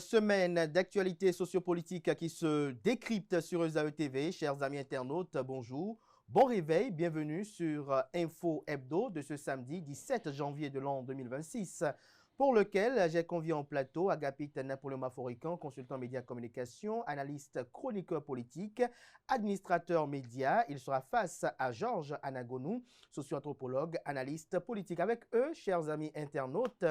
semaine d'actualité sociopolitique qui se décrypte sur ESAE TV. Chers amis internautes, bonjour. Bon réveil, bienvenue sur Info Hebdo de ce samedi 17 janvier de l'an 2026, pour lequel j'ai convié en plateau Agapite Napoléon Maforican, consultant média communication, analyste chroniqueur politique, administrateur média. Il sera face à Georges Anagonou, socio-anthropologue, analyste politique. Avec eux, chers amis internautes,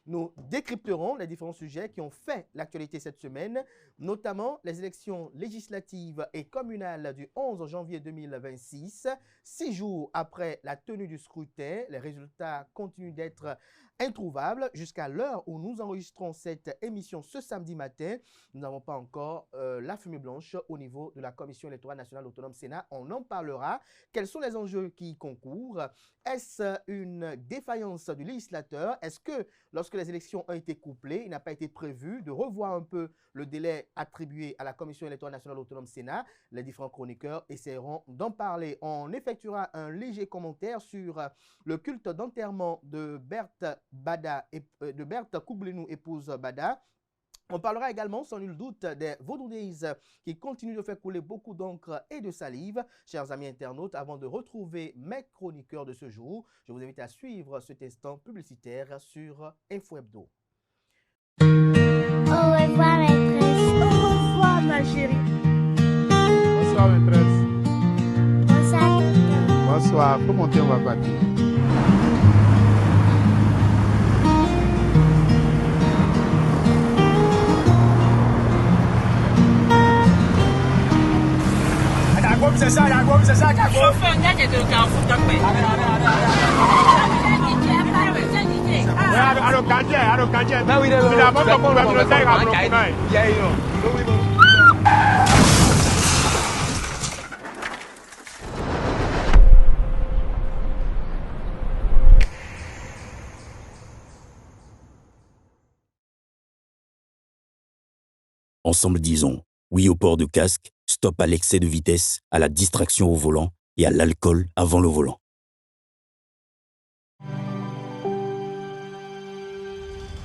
nous décrypterons les différents sujets qui ont fait l'actualité cette semaine, notamment les élections législatives et communales du 11 janvier 2026. 6 jours après la tenue du scrutin, les résultats continuent d'être introuvables. Jusqu'à l'heure où nous enregistrons cette émission ce samedi matin, nous n'avons pas encore la fumée blanche au niveau de la Commission électorale nationale autonome Sénat. On en parlera. Quels sont les enjeux qui y concourent? Est-ce une défaillance du législateur? Est-ce que lorsque les élections ont été couplées, il n'a pas été prévu de revoir un peu le délai attribué à la Commission électorale nationale autonome Sénat? Les différents chroniqueurs essaieront d'en parler. On effectuera un léger commentaire sur le culte d'enterrement de Berthe Bada, de Berthe Koublenou, épouse Bada. On parlera également, sans nul doute, des Vaudoudises qui continuent de faire couler beaucoup d'encre et de salive. Chers amis internautes, avant de retrouver mes chroniqueurs de ce jour, je vous invite à suivre cet instant publicitaire sur Info Hebdo. Au revoir, maîtresse. Au revoir, ma chérie. Bonsoir, maîtresse. Bonsoir, tonton. Bonsoir. Faut monter, on va partir. Chauffeur, il y a des deux carrefours d'après. Ensemble disons oui au port de casque, stop à l'excès de vitesse, à la distraction au volant et à l'alcool avant le volant.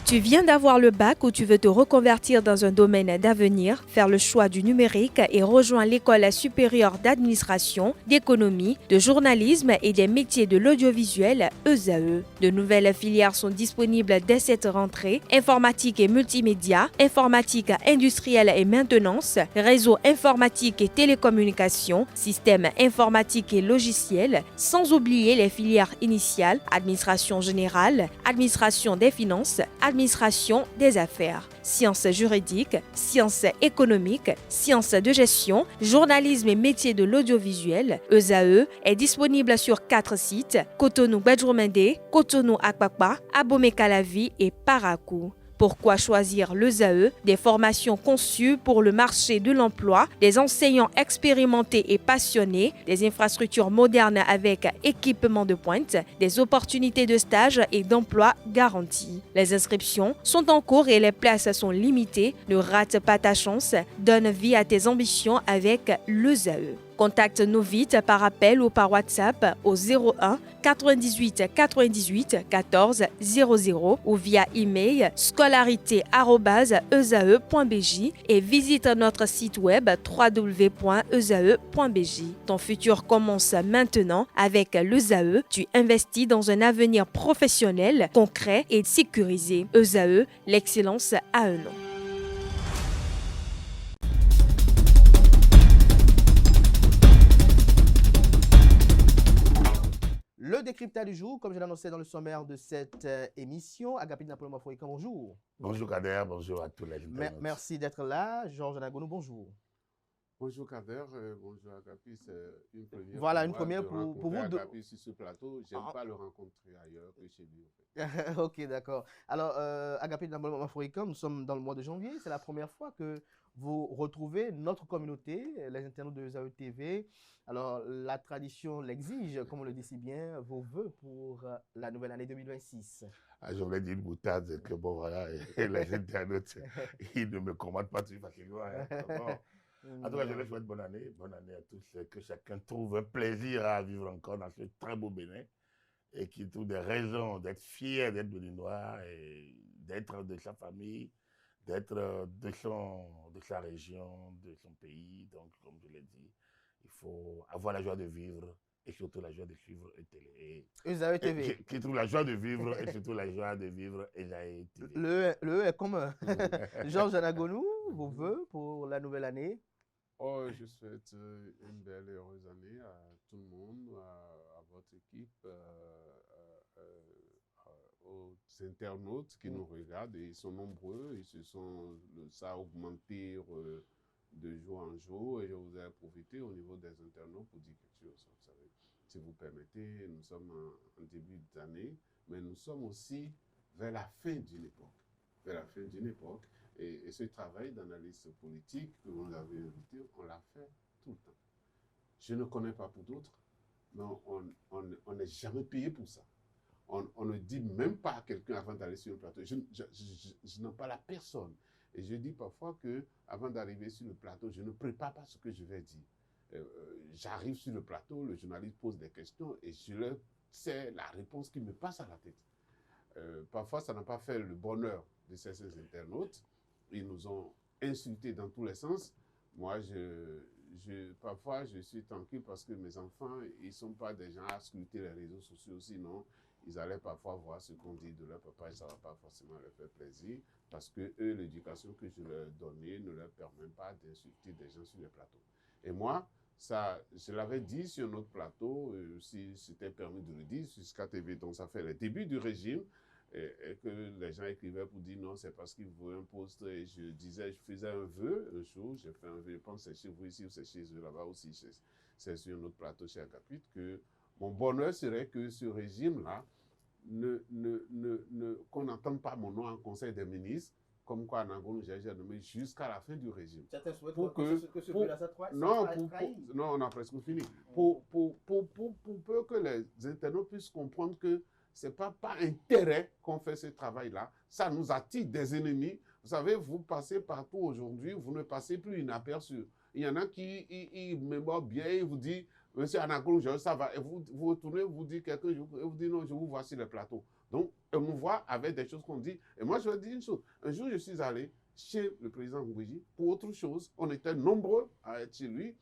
Tu viens d'avoir le bac ou tu veux te reconvertir dans un domaine d'avenir, faire le choix du numérique et rejoindre l'école supérieure d'administration, d'économie, de journalisme et des métiers de l'audiovisuel ESAE. De nouvelles filières sont disponibles dès cette rentrée: informatique et multimédia, informatique industrielle et maintenance, réseau informatique et télécommunications, système informatique et logiciel, sans oublier les filières initiales: administration générale, administration des finances, administration des affaires, sciences juridiques, sciences économiques, sciences de gestion, journalisme et métiers de l'audiovisuel. ESAE est disponible sur 4 sites: Cotonou-Badjoumende, Cotonou-Akpakpa, Abomey-Calavi et Parakou. Pourquoi choisir l'ESAE? Des formations conçues pour le marché de l'emploi, des enseignants expérimentés et passionnés, des infrastructures modernes avec équipement de pointe, des opportunités de stage et d'emploi garanties. Les inscriptions sont en cours et les places sont limitées. Ne rate pas ta chance. Donne vie à tes ambitions avec l'ESAE. Contacte-nous vite par appel ou par WhatsApp au 01 98 98 14 00 ou via email scolarité@esae.bj et visite notre site web www.esae.bj. Ton futur commence maintenant avec l'ESAE. Tu investis dans un avenir professionnel, concret et sécurisé. ESAE, l'excellence à un nom. Le décryptage du jour, comme je l'annonçais dans le sommaire de cette émission, Agapite Napoléon Maforican, bonjour. Bonjour Kader, bonjour à tous les internautes. Merci d'être là. Georges Anagonou, bonjour. Bonjour Kader, bonjour Agapit, c'est une première. Voilà, une première pour vous. Agapit sur ce plateau, j'aime pas le rencontrer ailleurs que chez lui. En fait. Ok, d'accord. Alors, Agapite Napoléon Maforican, nous sommes dans le mois de janvier. C'est la première fois que vous retrouvez notre communauté, les internautes de ESAE TV. Alors, la tradition l'exige, comme on le dit si bien, vos vœux pour la nouvelle année 2026. Ah, je voulais dire une boutade que bon voilà, et les internautes, ils ne me commandent pas tout facilement. Hein. En tout cas, je leur souhaite bonne année à tous, que chacun trouve un plaisir à vivre encore dans ce très beau Bénin et qu'il trouve des raisons d'être fier d'être béninois et d'être de sa famille, d'être de sa région, de son pays. Donc, comme je l'ai dit, il faut avoir la joie de vivre et surtout la joie de suivre Ezae TV. Qui trouve la joie de vivre et surtout la joie de vivre Ezae TV. Le est comme Georges Anagonou, vos vœux pour la nouvelle année. Oh, je souhaite une belle et heureuse année à tout le monde, à votre équipe, aux internautes qui nous regardent. Et ils sont nombreux, ça a augmenté de jour en jour. Et je voudrais profiter au niveau des internautes pour dire quelque chose. Vous savez, si vous permettez, nous sommes en début d'année, mais nous sommes aussi vers la fin d'une époque. Vers la fin d'une époque. Et ce travail d'analyse politique que vous avez invité, on l'a fait tout le temps. Je ne connais pas pour d'autres, mais on n'est jamais payé pour ça. On ne dit même pas à quelqu'un avant d'aller sur le plateau. Je n'en parle à personne. Et je dis parfois qu'avant d'arriver sur le plateau, je ne prépare pas ce que je vais dire. J'arrive sur le plateau, le journaliste pose des questions et c'est la réponse qui me passe à la tête. Parfois, ça n'a pas fait le bonheur de certains internautes. Ils nous ont insultés dans tous les sens. Moi, parfois, je suis tranquille parce que mes enfants, ils ne sont pas des gens à scruter les réseaux sociaux. Sinon, ils allaient parfois voir ce qu'on dit de leur papa et ça ne va pas forcément leur faire plaisir parce que eux, l'éducation que je leur donnais ne leur permet pas d'insulter des gens sur les plateaux. Et moi, ça, je l'avais dit sur notre plateau, si c'était permis de le dire, sur SKTV, donc ça fait le début du régime. Et que les gens écrivaient pour dire non, c'est parce qu'ils voulaient un poste. Et je faisais un vœu un jour, j'ai fait un vœu, je pense que c'est chez vous ici ou c'est chez eux là-bas aussi, c'est sur notre plateau chez Agapit, que mon bonheur serait que ce régime-là, qu'on n'entende pas mon nom en conseil des ministres, comme quoi Anagonou j'ai nommé jusqu'à la fin du régime. Certains souhaitent pour que ce vœu-là non, on a presque fini. Pour peu que les internautes puissent comprendre que ce n'est pas par intérêt qu'on fait ce travail-là. Ça nous attire des ennemis. Vous savez, vous passez partout aujourd'hui, vous ne passez plus inaperçu. Il y en a qui mémorent bien, ils vous disent, monsieur Anagonou, ça va. Et vous retournez, vous dites quelqu'un, vous dites non, je vous vois sur le plateau. Donc, on me voit avec des choses qu'on dit. Et moi, je vais dire une chose. Un jour, je suis allé chez le président Ngouéji pour autre chose. On était nombreux à être chez lui.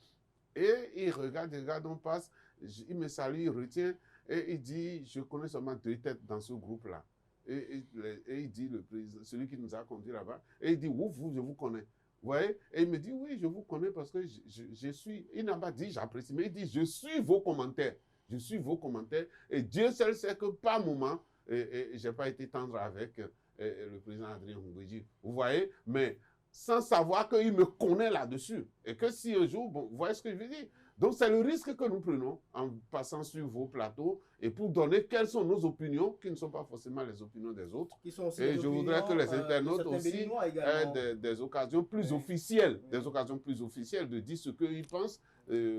Et il regarde, on passe, il me salue, il retient. Et il dit, je connais seulement 2 têtes dans ce groupe-là. Et il dit, le président, celui qui nous a conduits là-bas, et il dit, je vous connais. Vous voyez? Et il me dit, oui, je vous connais parce que je suis, il n'a pas dit, j'apprécie, mais il dit, je suis vos commentaires. Je suis vos commentaires. Et Dieu seul sait que par moment, et je n'ai pas été tendre avec le président Adrien Ngouéji. Vous voyez? Mais sans savoir qu'il me connaît là-dessus. Et que si un jour, bon, vous voyez ce que je veux dire? Donc, c'est le risque que nous prenons en passant sur vos plateaux et pour donner quelles sont nos opinions, qui ne sont pas forcément les opinions des autres. Qui sont aussi et je voudrais que les internautes aussi aient des occasions plus officielles, des occasions plus officielles de dire ce qu'ils pensent.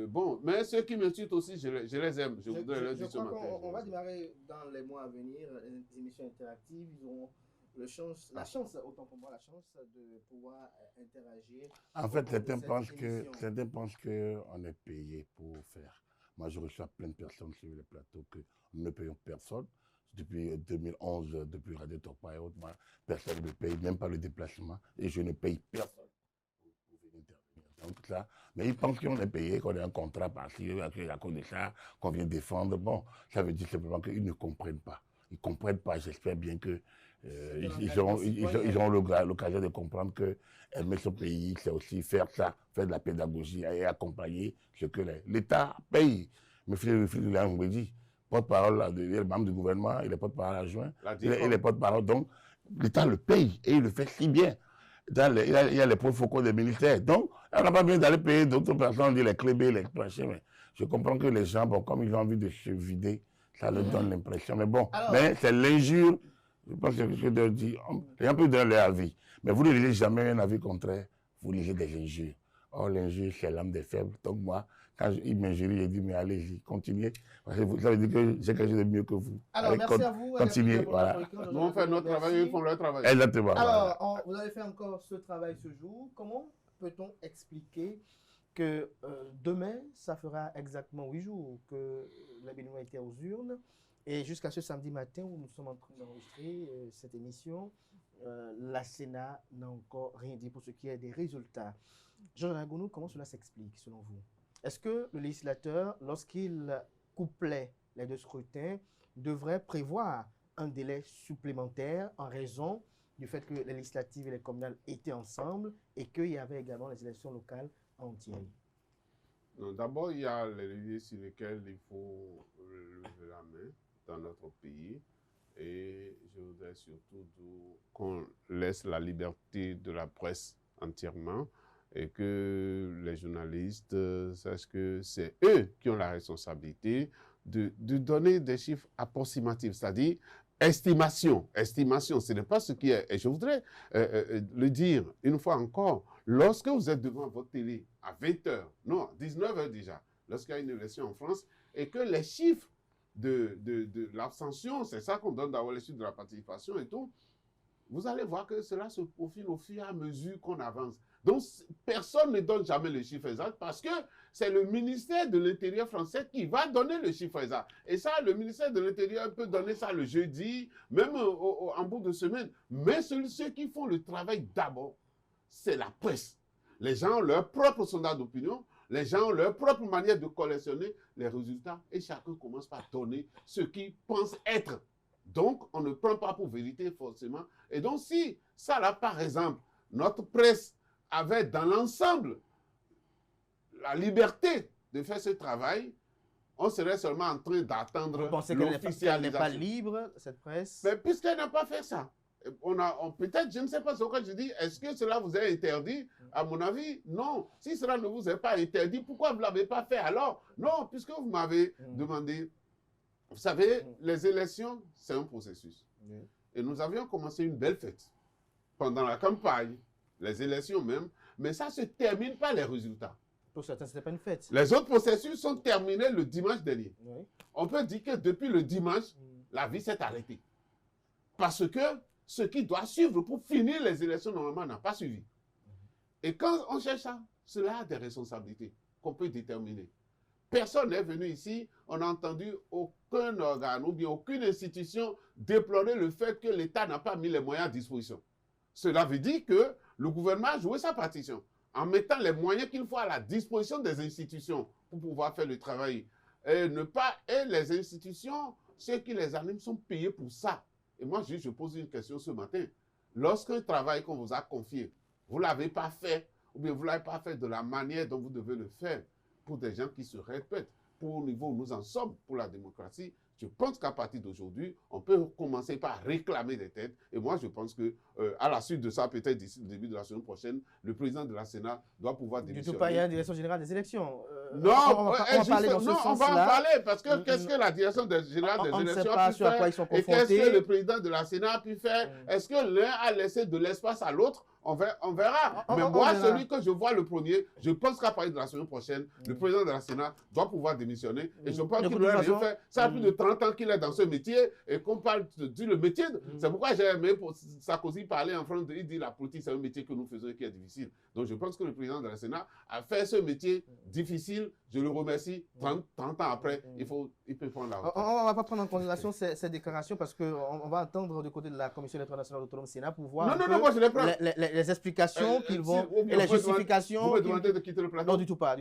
Bon, mais ceux qui m'insultent aussi, je les aime. Je voudrais leur dire ce matin. On va démarrer dans les mois à venir les émissions interactives. Ils auront la chance, autant pour moi, la chance de pouvoir interagir. En fait, certains pensent qu'on est payé pour faire. Moi, je reçois plein de personnes sur les plateaux que nous ne payons personne. Depuis 2011, depuis Radio Torpa et autres, moi, personne ne me paye, même pas le déplacement. Et je ne paye personne pour venir intervenir. Donc, ça, mais ils pensent qu'on est payé, qu'on a un contrat par-ci, à cause de ça, qu'on vient défendre. Bon, ça veut dire simplement qu'ils ne comprennent pas. Ils ne comprennent pas. J'espère bien que ils auront l'occasion de comprendre que aimer son pays, c'est aussi faire ça, faire de la pédagogie et accompagner ce que l'État paye. Mais Philippe dit, porte-parole, il est le membre du gouvernement, il est porte-parole adjoint, il est porte-parole. Donc, l'État le paye et il le fait si bien. Il y a les points focaux des ministères. Donc, on n'a pas besoin d'aller payer d'autres personnes, dire les clébés, les planchers. Mais je comprends que les gens, bon, comme ils ont envie de se vider, ça leur donne l'impression. Mais bon, mais c'est l'injure. Je pense que je dois dire, les gens peuvent donner leur avis. Mais vous ne lisez jamais un avis contraire, vous lisez des injures. Or, l'injure, c'est l'âme des faibles. Donc moi, quand il m'injurie, je dis, mais allez-y, continuez. Parce que ça veut dire que j'ai quelque chose de mieux que vous. Alors, allez, merci à vous. Continuez, voilà. Nous, on fait notre travail, ils font leur travail. Exactement. Alors, vous avez fait encore ce travail ce jour. Comment peut-on expliquer que demain, ça fera exactement 8 jours que la Béninois était aux urnes? Et jusqu'à ce samedi matin où nous sommes en train d'enregistrer cette émission, la Sénat n'a encore rien dit pour ce qui est des résultats. Jean Agounou, comment cela s'explique selon vous? Est-ce que le législateur, lorsqu'il couplait les deux scrutins, devrait prévoir un délai supplémentaire en raison du fait que les législatives et les communales étaient ensemble et qu'il y avait également les élections locales en Thierry? D'abord, il y a les leviers sur lesquels il faut lever la main dans notre pays. Et je voudrais surtout qu'on laisse la liberté de la presse entièrement et que les journalistes sachent que c'est eux qui ont la responsabilité de donner des chiffres approximatifs, c'est-à-dire estimation. Estimation, ce n'est pas ce qui est. Et je voudrais le dire une fois encore, lorsque vous êtes devant votre télé à 20h, non, 19h déjà, lorsqu'il y a une élection en France, et que les chiffres de l'abstention, c'est ça qu'on donne d'avoir les chiffres de la participation et tout, vous allez voir que cela se profile au fur et à mesure qu'on avance. Donc, personne ne donne jamais le chiffre exact parce que c'est le ministère de l'Intérieur français qui va donner le chiffre exact. Et ça, le ministère de l'Intérieur peut donner ça le jeudi, même en bout de semaine. Mais ceux qui font le travail d'abord, c'est la presse. Les gens ont leur propre sondage d'opinion, les gens ont leur propre manière de collectionner les résultats et chacun commence par donner ce qu'il pense être. Donc, on ne prend pas pour vérité forcément. Et donc, si ça là, par exemple, notre presse avait dans l'ensemble la liberté de faire ce travail, on serait seulement en train d'attendre l'officialisation. Vous pensez qu'elle n'est pas libre, cette presse? Mais puisqu'elle n'a pas fait ça, peut-être, je ne sais pas ce que je dis, est-ce que cela vous est interdit? À mon avis, non. Si cela ne vous est pas interdit, pourquoi vous ne l'avez pas fait alors? Non, puisque vous m'avez demandé. Vous savez, les élections, c'est un processus. Et nous avions commencé une belle fête pendant la campagne, les élections même, mais ça ne se termine pas les résultats. Pour certains, ce n'était pas une fête. Les autres processus sont terminés le dimanche dernier. Oui. On peut dire que depuis le dimanche, la vie s'est arrêtée. Parce que ce qui doit suivre pour finir les élections, normalement, n'a pas suivi. Et quand on cherche ça, cela a des responsabilités qu'on peut déterminer. Personne n'est venu ici, on n'a entendu aucun organe ou bien aucune institution déplorer le fait que l'État n'a pas mis les moyens à disposition. Cela veut dire que le gouvernement a joué sa partition en mettant les moyens qu'il faut à la disposition des institutions pour pouvoir faire le travail. Et les institutions, ceux qui les animent sont payés pour ça. Et moi, je pose une question ce matin. Lorsqu'un travail qu'on vous a confié, vous ne l'avez pas fait, ou bien vous ne l'avez pas fait de la manière dont vous devez le faire, pour des gens qui se répètent, pour le niveau où nous en sommes pour la démocratie, je pense qu'à partir d'aujourd'hui, on peut commencer par réclamer des têtes. Et moi, je pense que à la suite de ça, peut-être d'ici le début de la semaine prochaine, le président de la Sénat doit pouvoir démissionner. Du tout pas, il y a une direction générale des élections. Non, on va en parler parce que qu'est-ce que la direction générale des élections a pu faire et qu'est-ce que le président de la Sénat a pu faire? Est-ce que l'un a laissé de l'espace à l'autre? On verra. Mais moi, celui que je vois le premier, je pense qu'à partir de la semaine prochaine, le président de la Sénat doit pouvoir démissionner. Et je pense qu'il doit rien faire. Ça a plus de 30 ans qu'il est dans ce métier et qu'on parle du métier. C'est pourquoi j'ai aimé Sarkozy parler en France. Il dit la politique, c'est un métier que nous faisons et qui est difficile. Donc je pense que le président de la Sénat a fait ce métier difficile. Je le remercie. 30 ans après, il peut prendre la retraite. On ne va pas prendre en considération ces déclarations parce qu'on va attendre du côté de la Commission internationale autonome Sénat pour voir moi je les prends. Les explications qu'ils vont et les justifications. Vous me demandez de quitter le plateau? Non, du tout pas.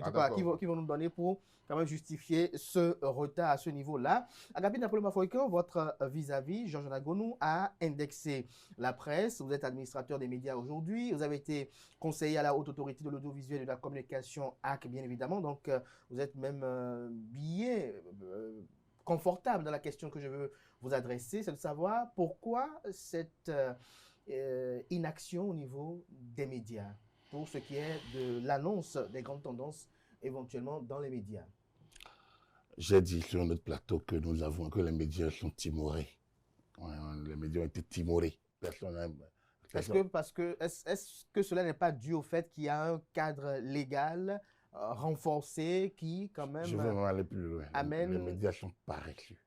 Qui vont nous donner pour quand même justifier ce retard à ce niveau-là. Agapit Napoléon Mafoïkan, votre vis-à-vis, Georges Nagounou, a indexé la presse. Vous êtes administrateur des médias aujourd'hui. Vous avez été conseiller à la Haute Autorité de l'Audiovisuel et de la Communication, HAC, bien évidemment. Donc, vous êtes même bien confortable dans la question que je veux vous adresser. C'est de savoir pourquoi cette inaction au niveau des médias pour ce qui est de l'annonce des grandes tendances éventuellement dans les médias. J'ai dit sur notre plateau que les médias sont timorés. Ouais, les médias ont été timorés. Est-ce que cela n'est pas dû au fait qu'il y a un cadre légal renforcé qui, quand même, je veux aller plus loin. Amène... Les médias sont paresseux.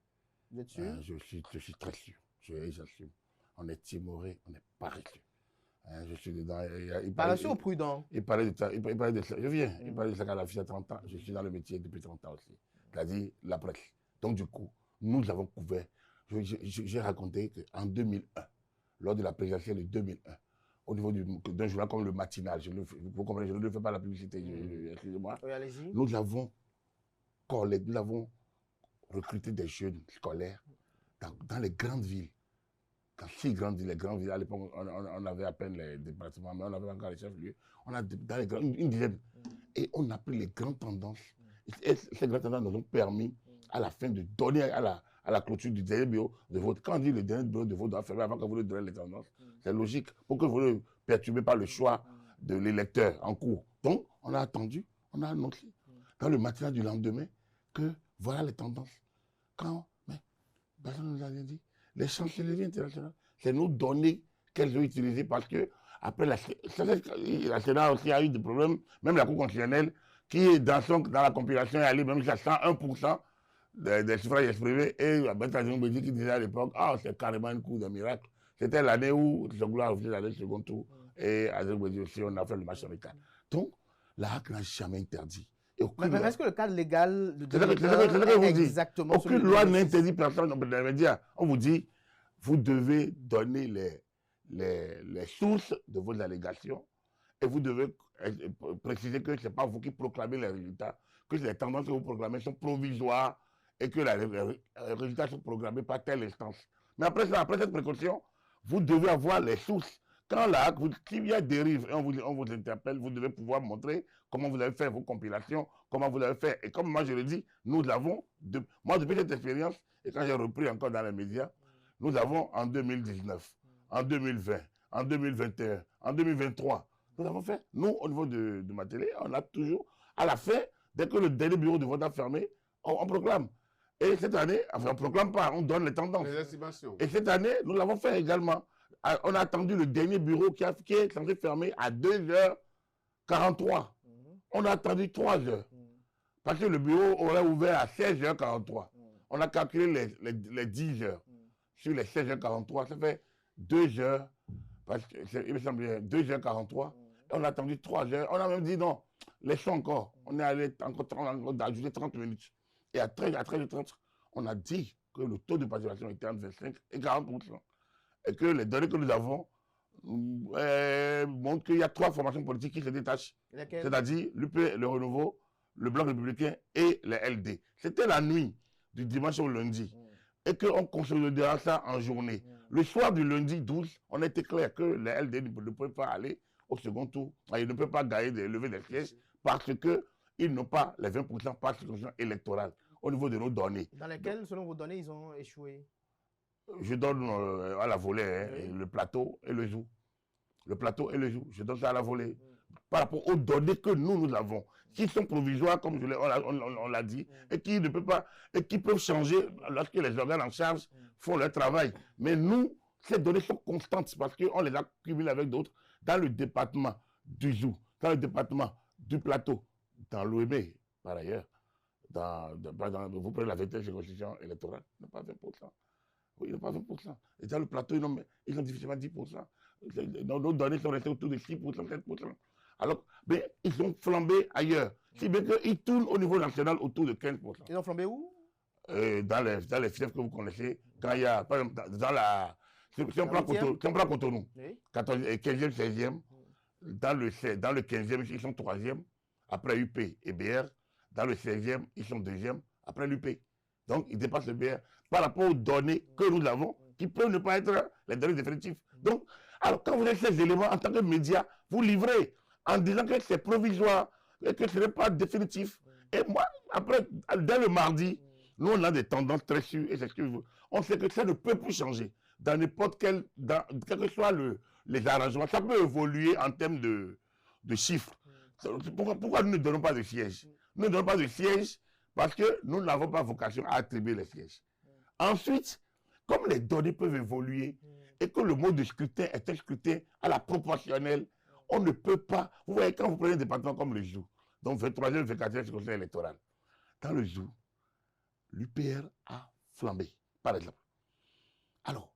Vous êtes sûr? Je suis très sûr. J'assume. On est timoré, on est paresseux. Je suis dedans. Paresseux ou prudent? Il parlait de ça. Je viens. Il parlait de ça quand la fille a 30 ans. Je suis dans le métier depuis 30 ans aussi. C'est-à-dire la presse. Donc, du coup, nous avons couvert. J'ai raconté qu'en 2001, lors de la présidentielle de 2001, au niveau d'un journal comme le Matinal. Vous comprenez, je ne fais pas la publicité, excusez-moi. Oui, allez-y. Nous avons recruté des jeunes scolaires dans les grandes villes. Dans 6 grandes villes, à l'époque, on avait à peine les départements, mais on avait encore les chefs-lieux. On a dans les une dizaine. Et on a pris les grandes tendances. Et ces grandes tendances nous ont permis, à la fin, de donner à la clôture du dernier bureau de vote. Quand on dit le dernier bureau de vote doit fermer avant que vous ne donniez les tendances, c'est logique, pour que vous ne perturbez pas le choix de l'électeur en cours. Donc, on a attendu, on a annoncé dans le matin du lendemain que voilà les tendances. Mais personne ne nous a rien dit. Les chancelleries internationales, c'est nos données qu'elles ont utilisées parce que après la Sénat aussi a eu des problèmes, même la Cour constitutionnelle, qui dans la compilation est allée même jusqu'à 101% des suffrages exprimés, et Benjamin Bédi qui disait à l'époque, c'est carrément un coup de miracle. C'était l'année où Senghor a refusé d'aller au second tour, et Bédi aussi, on a fait le match amical. Donc, la HAC n'a jamais interdit. Mais est-ce que le cadre légal de est exactement aucune loi n'interdit personne dans les médias. On vous dit, vous devez donner les sources de vos allégations et vous devez préciser que ce n'est pas vous qui proclamez les résultats, que les tendances que vous proclamez sont provisoires et que les résultats sont programmés par telle instance. Mais après cette précaution, vous devez avoir les sources. Quand s'il y a dérive et on vous interpelle, vous devez pouvoir montrer comment vous avez fait vos compilations, comment vous avez fait. Et comme moi je le dis, nous avons, moi depuis cette expérience, et quand j'ai repris encore dans les médias, nous avons en 2019, en 2020, en 2021, en 2023, nous avons fait, nous au niveau de ma télé, on a toujours, à la fin, dès que le dernier bureau de vote a fermé, on proclame. Et cette année, enfin on ne proclame pas, on donne les tendances. Les estimations. Et cette année, nous l'avons fait également. On a attendu le dernier bureau qui est censé fermer à 2h43. On a attendu 3 heures. Parce que le bureau aurait ouvert à 16h43. On a calculé les 10 heures. Sur les 16h43, ça fait 2 heures. Parce que, il me semble bien 2h43. Et on a attendu 3 heures. On a même dit non, laissons encore. On est allé on a ajouté 30 minutes. Et à 13h30, on a dit que le taux de participation était entre 25 et 40%. Et que les données que nous avons montrent qu'il y a 3 formations politiques qui se détachent. C'est-à-dire l'UP, le Renouveau, le Bloc républicain et les LD. C'était la nuit du dimanche au lundi. Et qu'on consolidera ça en journée. Le soir du lundi 12, on était clair que les LD ne peuvent pas aller au second tour. Ils ne peuvent pas gagner lever des sièges parce qu'ils n'ont pas les 20% par circonscription électorale au niveau de nos données. Dans lesquelles, selon vos données, ils ont échoué? Je donne à la volée le plateau et le joug. Le plateau et le joug, je donne ça à la volée. Par rapport aux données que nous avons, qui sont provisoires, comme on l'a dit, et qui ne peuvent pas, et qui peuvent changer lorsque les organes en charge font leur travail. Mais nous, ces données sont constantes parce qu'on les accumule avec d'autres dans le département du joug, dans le département du plateau, dans l'OEB, par ailleurs. Vous prenez la vérité de constitution électorale, il n'y a pas 20%. Oui, il n'y a pas 20%. Et dans le plateau, ils ont difficilement 10%. Nos données sont restées autour de 6%, 7%. Alors, mais ils ont flambé ailleurs. Si bien qu'ils tournent au niveau national autour de 15%. Ils ont flambé où? Dans les fiefs que vous connaissez. Quand il y a, par exemple, si on prend Cotonou, oui. 15e, 16e, dans le 15e, ils sont 3e, après UP et BR. Dans le 16e, ils sont 2e, après l'UP. Donc, ils dépassent le BR par rapport aux données que nous avons, qui peuvent ne pas être les données définitives. Donc, alors, quand vous avez ces éléments en tant que média, vous livrez en disant que c'est provisoire et que ce n'est pas définitif. Et moi, après, dès le mardi, nous, on a des tendances très sûres et c'est ce que on sait que ça ne peut plus changer. Dans n'importe quel que soient les arrangements, ça peut évoluer en termes de chiffres. Pourquoi nous ne donnons pas de sièges? Nous ne donnons pas de sièges parce que nous n'avons pas vocation à attribuer les sièges. Ensuite, comme les données peuvent évoluer et que le mode de scrutin est un scrutin à la proportionnelle, on ne peut pas. Vous voyez, quand vous prenez un département comme le Joux, donc 23e, 24e circonscription électorale, dans le Joux, l'UPR a flambé, par exemple. Alors,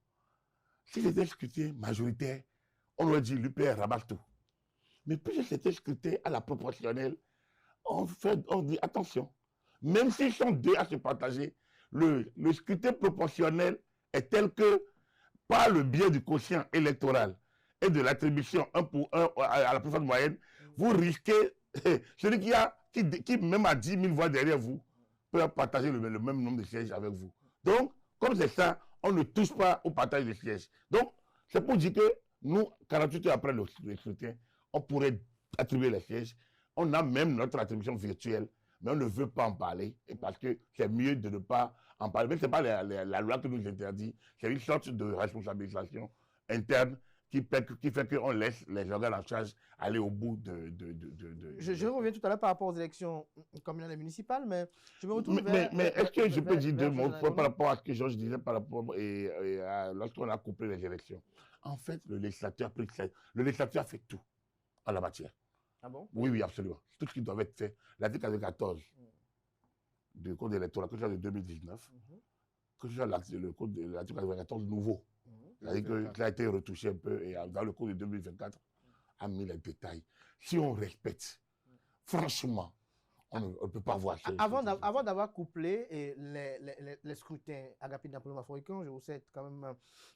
si c'était un scrutin majoritaire, on aurait dit l'UPR ramasse tout. Mais puisque c'était un scrutin à la proportionnelle, on dit attention, même s'ils sont deux à se partager, le scrutin proportionnel est tel que par le biais du quotient électoral et de l'attribution 1 pour 1 à la préférence moyenne, vous risquez, celui qui même à 10 000 voix derrière vous, peut partager le même nombre de sièges avec vous. Donc, comme c'est ça, on ne touche pas au partage des sièges. Donc, c'est pour dire que nous, 48 heures après le scrutin, on pourrait attribuer les sièges. On a même notre attribution virtuelle, mais on ne veut pas en parler, et parce que c'est mieux de ne pas en parler. Mais ce n'est pas la loi qui nous interdit, c'est une sorte de responsabilisation interne qui fait qu'on laisse les organes en charge aller au bout Je reviens tout à l'heure par rapport aux élections communales et municipales, mais je me retourne mais est-ce que je peux dire deux mots par rapport à ce que Georges disait par rapport lorsqu'on a couplé les élections? En fait, le législateur fait tout en la matière. Ah bon? Oui, absolument. Tout ce qui doit être fait. L'article 14 du code électoral, que ce soit de 2019, que ce soit le code de l'article 14 nouveau, c'est-à-dire qu'il a été retouché un peu et dans le code de 2024, a mis les détails. Si on respecte, franchement, on ne peut pas voir. Avant d'avoir couplé les scrutins Agapit Napoléon Africain, je vous sais quand même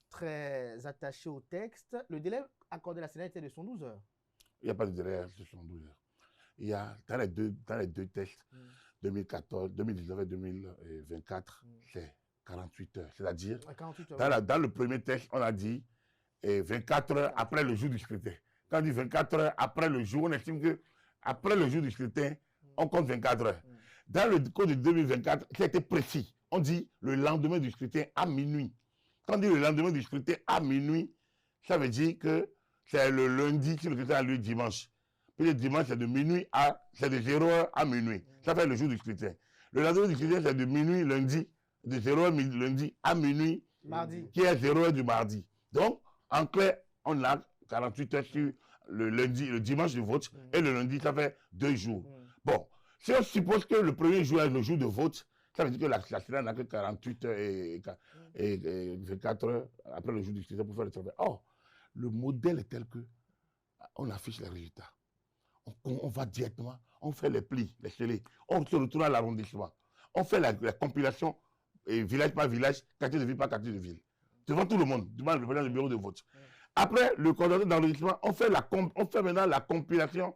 très attaché au texte. Le délai accordé à la Sénat était de 112 heures. Il n'y a pas de délai de 112 heures. Il y a dans les deux textes, 2019 et 2024, c'est 48 heures. C'est-à-dire, dans le premier texte, on a dit 24 heures après le jour du scrutin. Quand on dit 24 heures après le jour, on estime que après le jour du scrutin, on compte 24 heures. Dans le code de 2024, c'était précis. On dit le lendemain du scrutin à minuit. Quand on dit le lendemain du scrutin à minuit, ça veut dire que c'est le lundi si le scrutin a lieu dimanche. Puis le dimanche, c'est de 0 heure à minuit. Ça fait le jour du scrutin. Le lendemain du scrutin, c'est de minuit lundi, de 0 heure lundi à minuit, mardi, qui est 0 heure du mardi. Donc, en clair, on a 48 heures sur le dimanche du vote, et le lundi, ça fait 2 jours. Bon, si on suppose que le premier jour est le jour de vote, ça veut dire que la Sénat n'a que 48 heures et 24 heures après le jour du scrutin pour faire le travail. Or, le modèle est tel que on affiche les résultats. On va directement, on fait les plis, les scellés, on se retourne à l'arrondissement. On fait la compilation village par village, quartier de ville par quartier de ville. Devant tout le monde, devant le président du bureau de vote. Après, le coordonnateur d'arrondissement, on fait maintenant la compilation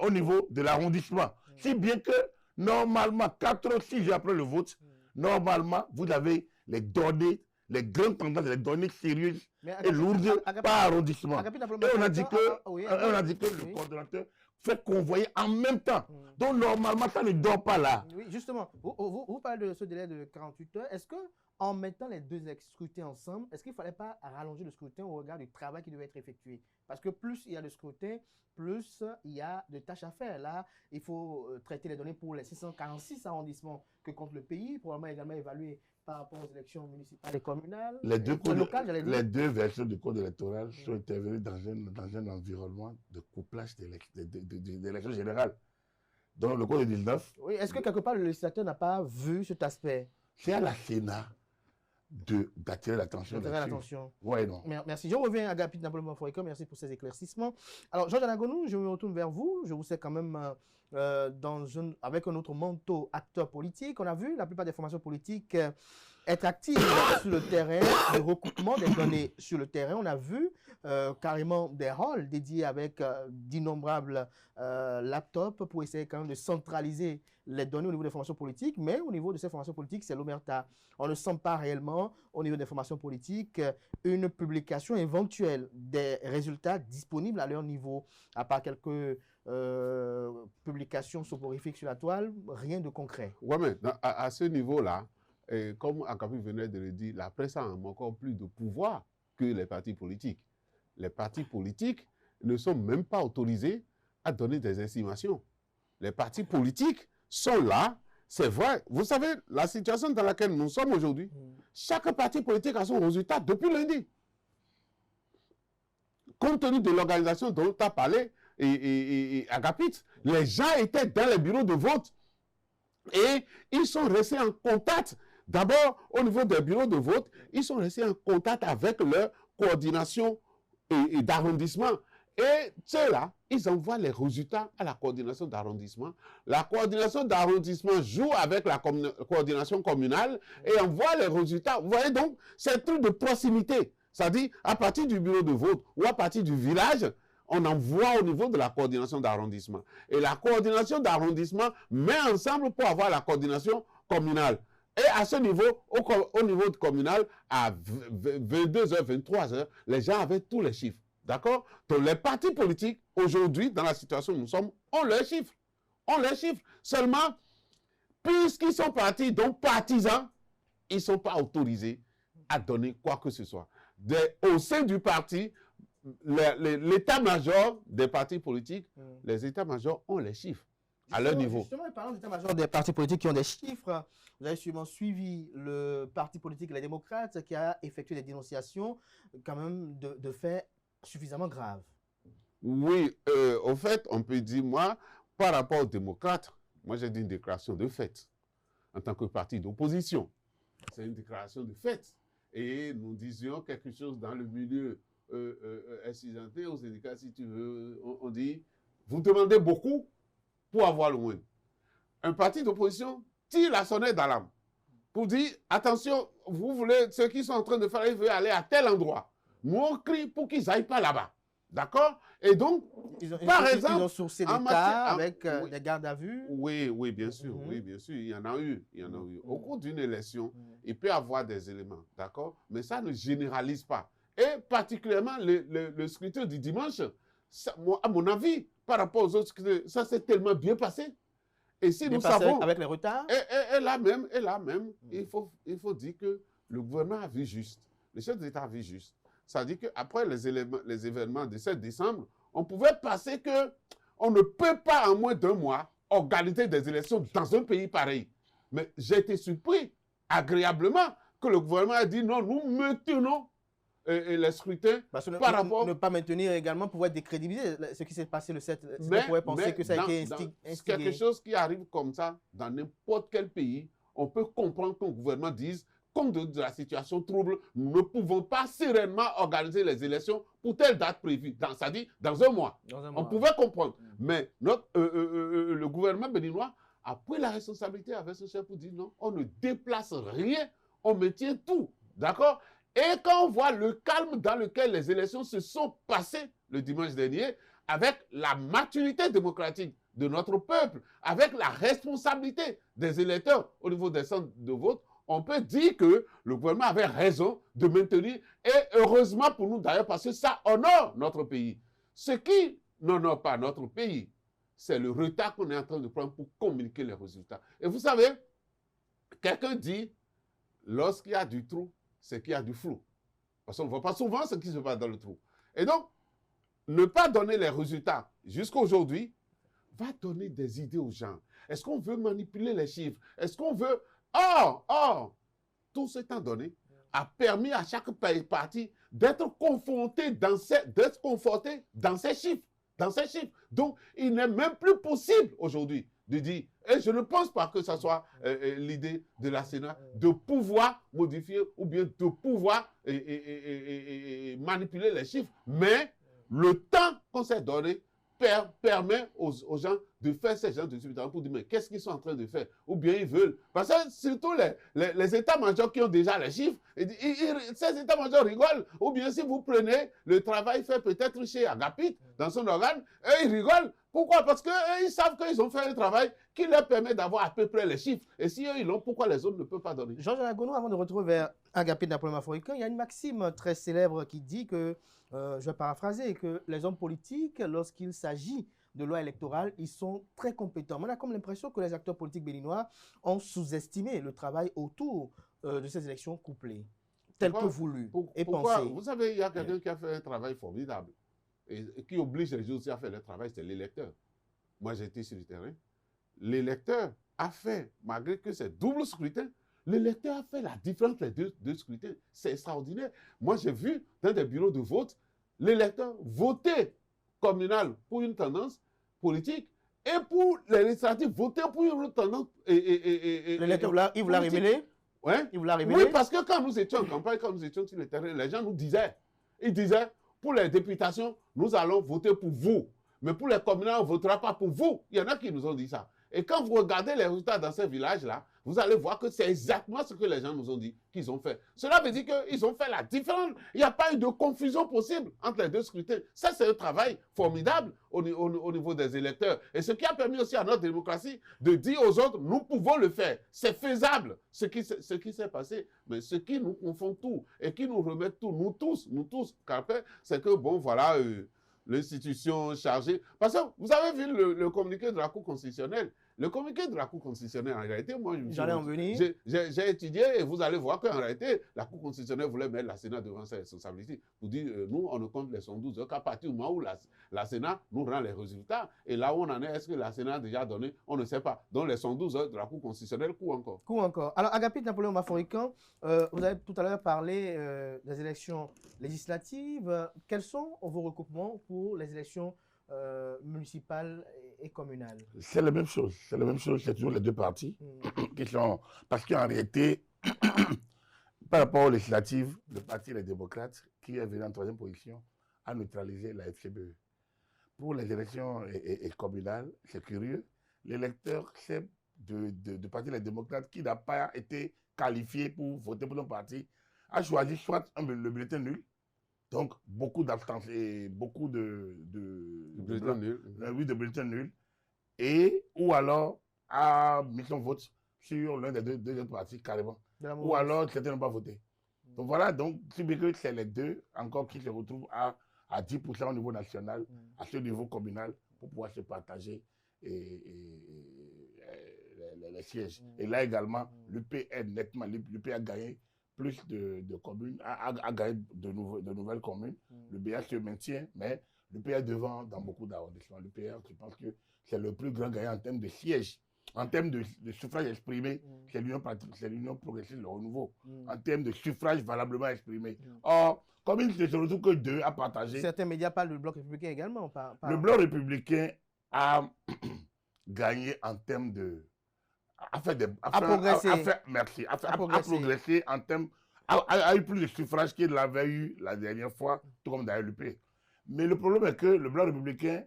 au niveau de l'arrondissement. Si bien que, normalement, 4 ou 6 jours après le vote, normalement, vous avez les données, les grandes tendances, les données sérieuses et lourdes par arrondissement. Et on a dit que le coordonnateur fait convoyer en même temps. Donc, normalement, ça ne dort pas là. Oui, justement, vous parlez de ce délai de 48 heures. Est-ce que, en mettant les deux scrutins ensemble, est-ce qu'il ne fallait pas rallonger le scrutin au regard du travail qui devait être effectué? Parce que plus il y a de scrutin, plus il y a de tâches à faire. Là, il faut traiter les données pour les 646 arrondissements que compte le pays, probablement également évaluer par rapport aux élections municipales et communales. Les deux versions du code électoral sont intervenues dans un environnement de couplage d'élections générales. Dans le code de 19. Oui, est-ce que quelque part le législateur n'a pas vu cet aspect? C'est à la Sénat d'attirer l'attention. Ouais, non. Merci. Je reviens à Agapit Napoléon Africain. Merci pour ces éclaircissements. Alors, Georges Anagonou, je me retourne vers vous. Je vous sais quand même avec un autre manteau acteur politique. On a vu la plupart des formations politiques être actives sur le terrain, le recoupement des données sur le terrain. On a vu carrément des halls dédiés avec d'innombrables laptops pour essayer quand même de centraliser les données au niveau des formations politiques, mais au niveau de ces formations politiques, c'est l'omerta. On ne sent pas réellement, au niveau des formations politiques, une publication éventuelle des résultats disponibles à leur niveau, à part quelques publications soporifiques sur la toile, rien de concret. Oui, mais à ce niveau-là, comme Agapit venait de le dire, la presse a encore plus de pouvoir que les partis politiques. Les partis politiques ne sont même pas autorisés à donner des estimations. Les partis politiques sont là, c'est vrai. Vous savez, la situation dans laquelle nous sommes aujourd'hui, chaque parti politique a son résultat depuis lundi. Compte tenu de l'organisation dont tu as parlé, et Agapit, les gens étaient dans les bureaux de vote et ils sont restés en contact. D'abord, au niveau des bureaux de vote, ils sont restés en contact avec leur coordination d'arrondissement. Et ceux-là, ils envoient les résultats à la coordination d'arrondissement. La coordination d'arrondissement joue avec la coordination communale et envoie les résultats. Vous voyez donc, c'est un truc de proximité. C'est-à-dire, à partir du bureau de vote ou à partir du village, on envoie au niveau de la coordination d'arrondissement. Et la coordination d'arrondissement met ensemble pour avoir la coordination communale. Et à ce niveau, au niveau communal, à 22h, 23h, les gens avaient tous les chiffres. D'accord? Donc les partis politiques, aujourd'hui, dans la situation où nous sommes, ont leurs chiffres. Ont leurs chiffres. Seulement, puisqu'ils sont partis, donc partisans, ils ne sont pas autorisés à donner quoi que ce soit. Au sein du parti, l'état-major des partis politiques, les états-majors ont les chiffres à leur niveau. Justement, parlant d'état-major des partis politiques qui ont des chiffres, vous avez sûrement suivi le parti politique Les Démocrates qui a effectué des dénonciations quand même de faits suffisamment graves. Oui, au fait, on peut dire, moi, par rapport aux démocrates, moi j'ai dit une déclaration de fait en tant que parti d'opposition. C'est une déclaration de fait. Et nous disions quelque chose dans le milieu incidenté, au syndicat, si tu veux, on dit, vous demandez beaucoup pour avoir le moins. Un parti d'opposition tire la sonnette d'alarme pour dire, attention, vous voulez, ceux qui sont en train de faire, ils veulent aller à tel endroit. Nous, on crie pour qu'ils n'aillent pas là-bas. D'accord? Et donc, par exemple, ils ont sourcé des cas avec des gardes à vue. Oui, oui, bien sûr, oui, bien sûr, il y en a eu, il y en a eu. Au cours d'une élection, il peut y avoir des éléments, d'accord? Mais ça ne généralise pas. Et particulièrement le scrutin du dimanche, ça, moi, à mon avis, par rapport aux autres scrutins, ça s'est tellement bien passé. Et si nous savons... Avec les retards. Et là même, il faut dire que le gouvernement a vu juste, le chef d'État a vu juste. Ça dit qu'après les événements du 7 décembre, on pouvait passer qu'on ne peut pas en moins d'un mois organiser des élections dans un pays pareil. Mais j'ai été surpris agréablement que le gouvernement a dit non, nous maintenons les scrutins par rapport... Ne pas maintenir également pouvait décrédibiliser ce qui s'est passé le 7. On pourrait penser que ça a été instigé. Quelque chose qui arrive comme ça dans n'importe quel pays, on peut comprendre qu'un gouvernement dise compte de la situation trouble, nous ne pouvons pas sereinement organiser les élections pour telle date prévue, c'est-à-dire dans un mois. On pouvait comprendre. Mais le gouvernement béninois a pris la responsabilité avec ce chef pour dire non, on ne déplace rien, on maintient tout. D'accord? Et quand on voit le calme dans lequel les élections se sont passées le dimanche dernier, avec la maturité démocratique de notre peuple, avec la responsabilité des électeurs au niveau des centres de vote, on peut dire que le gouvernement avait raison de maintenir, et heureusement pour nous d'ailleurs, parce que ça honore notre pays. Ce qui n'honore pas notre pays, c'est le retard qu'on est en train de prendre pour communiquer les résultats. Et vous savez, quelqu'un dit, lorsqu'il y a du trou, c'est qu'il y a du flou. Parce qu'on ne voit pas souvent ce qui se passe dans le trou. Et donc, ne pas donner les résultats jusqu'à aujourd'hui va donner des idées aux gens. Est-ce qu'on veut manipuler les chiffres? Est-ce qu'on veut... Or, tout ce temps donné a permis à chaque parti d'être conforté dans ses chiffres. Donc, il n'est même plus possible aujourd'hui de dire, et je ne pense pas que ce soit l'idée de la Sénat, de pouvoir modifier ou bien de pouvoir manipuler les chiffres, mais le temps qu'on s'est donné permet aux gens de faire ces genres de substitutions pour dire mais qu'est-ce qu'ils sont en train de faire? Ou bien ils veulent. Parce que surtout les états-majors qui ont déjà les chiffres, ces états-majors rigolent. Ou bien si vous prenez le travail fait peut-être chez Agapit, dans son organe, eux ils rigolent. Pourquoi? Parce qu'ils savent qu'ils ont fait un travail qui leur permet d'avoir à peu près les chiffres. Et si eux ils l'ont, pourquoi les autres ne peuvent pas donner? Georges Alagono, avant de retrouver vers Agapit Napoléon Africain, il y a une maxime très célèbre qui dit que, je vais paraphraser, que les hommes politiques, lorsqu'il s'agit de loi électorale, ils sont très compétents. On a comme l'impression que les acteurs politiques béninois ont sous-estimé le travail autour de ces élections couplées, tel que voulu et pensé. Vous savez, il y a quelqu'un qui a fait un travail formidable et qui oblige les gens aussi à faire le travail, c'est l'électeur. Moi, j'ai été sur le terrain. L'électeur a fait, malgré que c'est double scrutin, l'électeur a fait la différence des deux scrutins. C'est extraordinaire. Moi, j'ai vu dans des bureaux de vote, l'électeur voter communal pour une tendance politique et pour les législatives voter pour une autre tendance. L'électeur, il vous l'a révélé? Ouais. Il vous l'a révélé? Oui, parce que quand nous étions en campagne, quand nous étions sur le terrain, les gens nous disaient, ils disaient, pour les députations, nous allons voter pour vous. Mais pour les communales, on ne votera pas pour vous. Il y en a qui nous ont dit ça. Et quand vous regardez les résultats dans ces villages-là, vous allez voir que c'est exactement ce que les gens nous ont dit qu'ils ont fait. Cela veut dire qu'ils ont fait la différence. Il n'y a pas eu de confusion possible entre les deux scrutins. Ça, c'est un travail formidable au niveau des électeurs. Et ce qui a permis aussi à notre démocratie de dire aux autres, nous pouvons le faire. C'est faisable, ce qui s'est passé. Mais ce qui nous confond tout et qui nous remet tout, nous tous, qu'après, c'est que, bon, voilà, l'institution chargée. Parce que vous avez vu le communiqué de la Cour constitutionnelle. Le communiqué de la Cour constitutionnelle, en réalité, moi, j'ai étudié et vous allez voir qu'en réalité, la Cour constitutionnelle voulait mettre la Sénat devant ses responsabilités pour dire, nous, on ne compte les 112 heures qu'à partir du moment où la Sénat nous rend les résultats. Et là où on en est, est-ce que la Sénat a déjà donné? On ne sait pas. Donc, les 112 heures de la Cour constitutionnelle courent encore. Court encore. Alors, Agapit Napoléon Maforican, vous avez tout à l'heure parlé des élections législatives. Quels sont vos recoupements pour les élections municipales et communales? C'est la même chose. C'est la même chose. C'est toujours les deux partis qui sont. Parce qu'en réalité, par rapport aux législatives, le parti Les Démocrates, qui est venu en troisième position, a neutralisé la FCBE. Pour les élections communales, c'est curieux, l'électeur chef du parti Les Démocrates, qui n'a pas été qualifié pour voter pour un parti, a choisi soit le bulletin nul, donc beaucoup d'abstention et beaucoup de bulletins nuls. Oui, de bulletins nuls, et ou alors a mis son vote sur l'un des deux autres partis carrément, ou alors certains n'ont pas voté. Donc voilà, donc c'est les deux encore qui se retrouvent à 10% au niveau national, à ce niveau communal, pour pouvoir se partager les sièges. Et là également, l'UP nettement, l'UP a gagné plus de communes, a gagné de nouvelles communes. Le BA se maintient, mais l'UP est devant dans beaucoup d'arrondissements. L'UPR, je pense que c'est le plus grand gagnant en termes de sièges. En termes de suffrage exprimé, c'est l'Union progressiste, le renouveau. En termes de suffrage valablement exprimé. Or, comme il ne se retrouve que deux à partager. Certains médias parlent du bloc républicain également. Le bloc républicain a gagné en termes de. A progressé en termes. A eu plus de suffrages qu'il l'avait eu la dernière fois, tout comme d'ailleurs l'UP. Mais le problème est que le bloc républicain,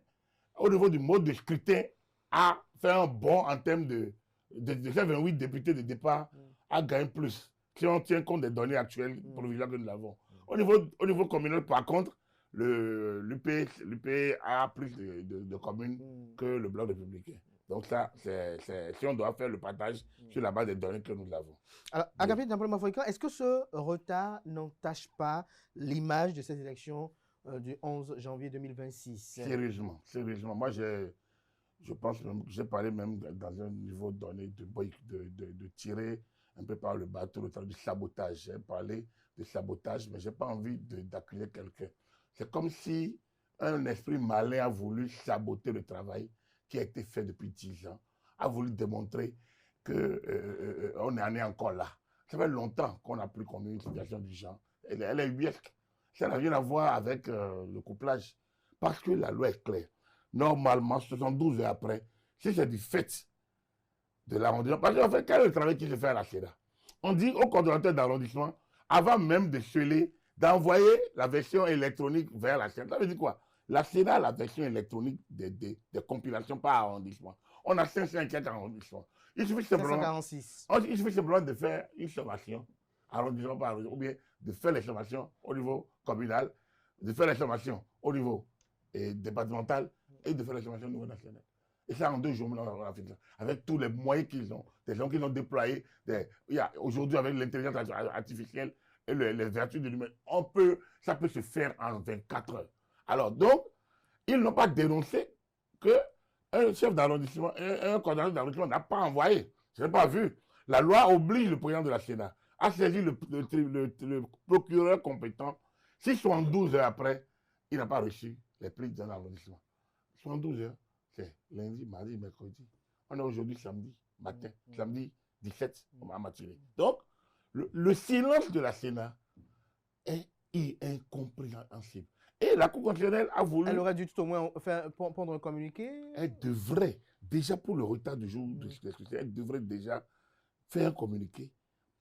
au niveau du mode de scrutin, a fait un bond en termes de 28 députés de départ, a gagné plus. Si on tient compte des données actuelles provisoires que nous avons. Au niveau communal, par contre, l'UP a plus de communes que le bloc républicain. Donc ça, si on doit faire le partage sur la base des données que nous avons. Alors, Agapit Napoléon Maforican, est-ce que ce retard n'entache pas l'image de ces élections du 11 janvier 2026? Sérieusement. Moi, je pense même, j'ai parlé même dans un niveau donné de tirer un peu par le bateau, du sabotage. J'ai parlé de sabotage, mais je n'ai pas envie d'accuser quelqu'un. C'est comme si un esprit malin a voulu saboter le travail qui a été fait depuis 10 ans, a voulu démontrer qu'on en est encore là. Ça fait longtemps qu'on n'a plus connu une situation du genre. Elle est ubuesque. Ça n'a rien à voir avec le couplage. Parce que la loi est claire. Normalement, 72 heures après, si c'est du fait de l'arrondissement, parce qu'en fait, quel est le travail qui se fait à la CEDA? On dit au coordonnateur d'arrondissement, avant même de sceller, d'envoyer la version électronique vers la CEDA. Ça veut dire quoi? La CEDA a la version électronique des compilations par arrondissement. On a 504 arrondissements. Il suffit simplement de faire une sommation, arrondissement par arrondissement, ou bien de faire les sommations au niveau communal, de faire les sommations au niveau départemental et de faire les sommations au niveau national. Et ça, en 2 jours, on a fait ça. Avec tous les moyens qu'ils ont, des gens qui l'ont déployé. Aujourd'hui, avec l'intelligence artificielle et les vertus de l'humain, ça peut se faire en 24 heures. Alors, donc, ils n'ont pas dénoncé qu'un chef d'arrondissement, un coordonnateur d'arrondissement n'a pas envoyé. Je n'ai pas vu. La loi oblige le président de la Sénat à saisir le procureur compétent. Si 72 heures après, il n'a pas reçu les prix d'un arrondissement. 72 heures, c'est lundi, mardi, mercredi. On est aujourd'hui samedi matin, samedi 17 à matinée. Donc, le silence de la Sénat est incompréhensible. Et la Cour constitutionnelle a voulu... Elle aurait dû tout au moins prendre un communiqué. Elle devrait, déjà pour le retard du jour de scrutin, elle devrait déjà faire un communiqué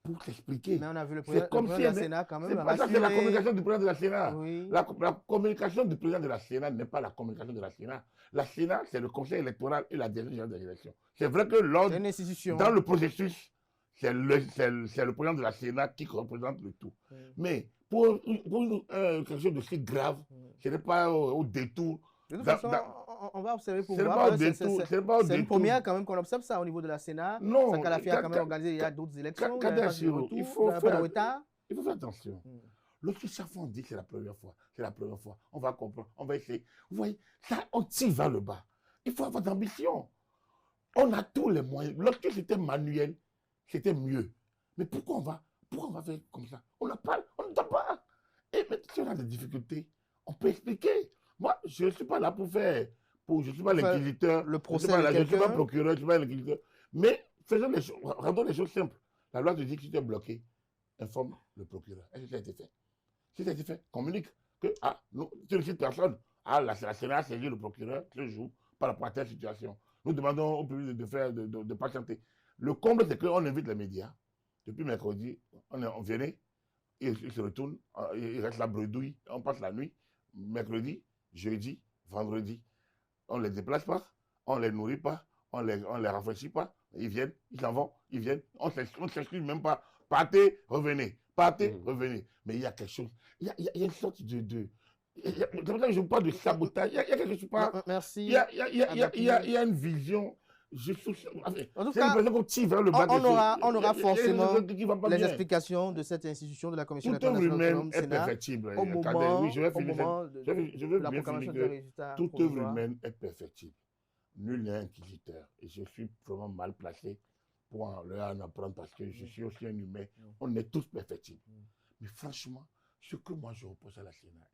pour t'expliquer. Mais on a vu le C'est président, comme le si président de la elle- Sénat quand C'est même pas ça, c'est la rassuré. communication du président de la Sénat. Oui. La communication du président de la Sénat n'est pas la communication de la Sénat. La Sénat, c'est le conseil électoral et la direction générale des élections. C'est vrai que C'est une institution. dans le processus, c'est le président de la Sénat qui représente le tout. Oui. Mais pour quelque chose de si grave, ce n'est pas au détour. De toute Dans- façon, dans- on va observer pour C'est voir. pas au parce que détour. C'est pas au c'est une détour. première quand même qu'on observe ça au niveau de la Sénat. Non. Ça Kadhafi a quand même Ka- organisé, il y a d'autres élections. Kader il y a pas de Chirou, retour, il il faut n'y a pas de faire- retard. Il faut faire attention. Mm. Lorsque chaque fois on dit que c'est la première fois, c'est la première fois, on va comprendre, on va essayer. Vous voyez, ça, on tire vers le bas. Il faut avoir d'ambition. On a tous les moyens. Lorsque c'était manuel, c'était mieux. Mais pourquoi on va faire comme ça? On n'a pas, on ne doit pas. Et mais si on a des difficultés, on peut expliquer. Moi, je ne suis pas là pour faire, je ne suis pas Faire l'inquisiteur, le je procès ne suis pas de là, je ne suis pas quelqu'un. procureur, je ne suis pas l'inquisiteur. Mais faisons les choses, rendons les choses simples. La loi te dit que si tu es bloqué, informe le procureur. Est-ce que ça a été fait? Si ça a été fait, communique que, non, tu ne cites personne. La Sénat a saisi le procureur ce jour par rapport à telle situation. Nous demandons au public de patienter. Le comble, c'est qu'on invite les médias. Depuis mercredi, on venait, ils se retournent, ils restent la bredouille, on passe la nuit, mercredi, jeudi, vendredi. On ne les déplace pas, on ne les nourrit pas, on ne les rafraîchit pas. Ils viennent, ils s'en vont, ils viennent. On ne s'excuse même pas. Partez, revenez. Partez, revenez. Mais il y a quelque chose. Il y a une sorte de c'est pour ça que je vous parle de sabotage. Il y a quelque chose. Merci. Il y a une vision. En tout C'est cas, l'impression qu'on tire vers le bas. on aura forcément les les explications de cette institution de la Commission Toute œuvre nationale humaine autonome est Sénat perfectible. au moment, Oui, je vais au finir moment je veux de la bien proclamation finir des que résultats toute œuvre provisoires. humaine est perfectible. Nul n'est inquisiteur. Et je suis vraiment mal placé pour en apprendre parce que je suis aussi un humain. On est tous perfectibles. Mais franchement, ce que moi je reproche à la Sénat,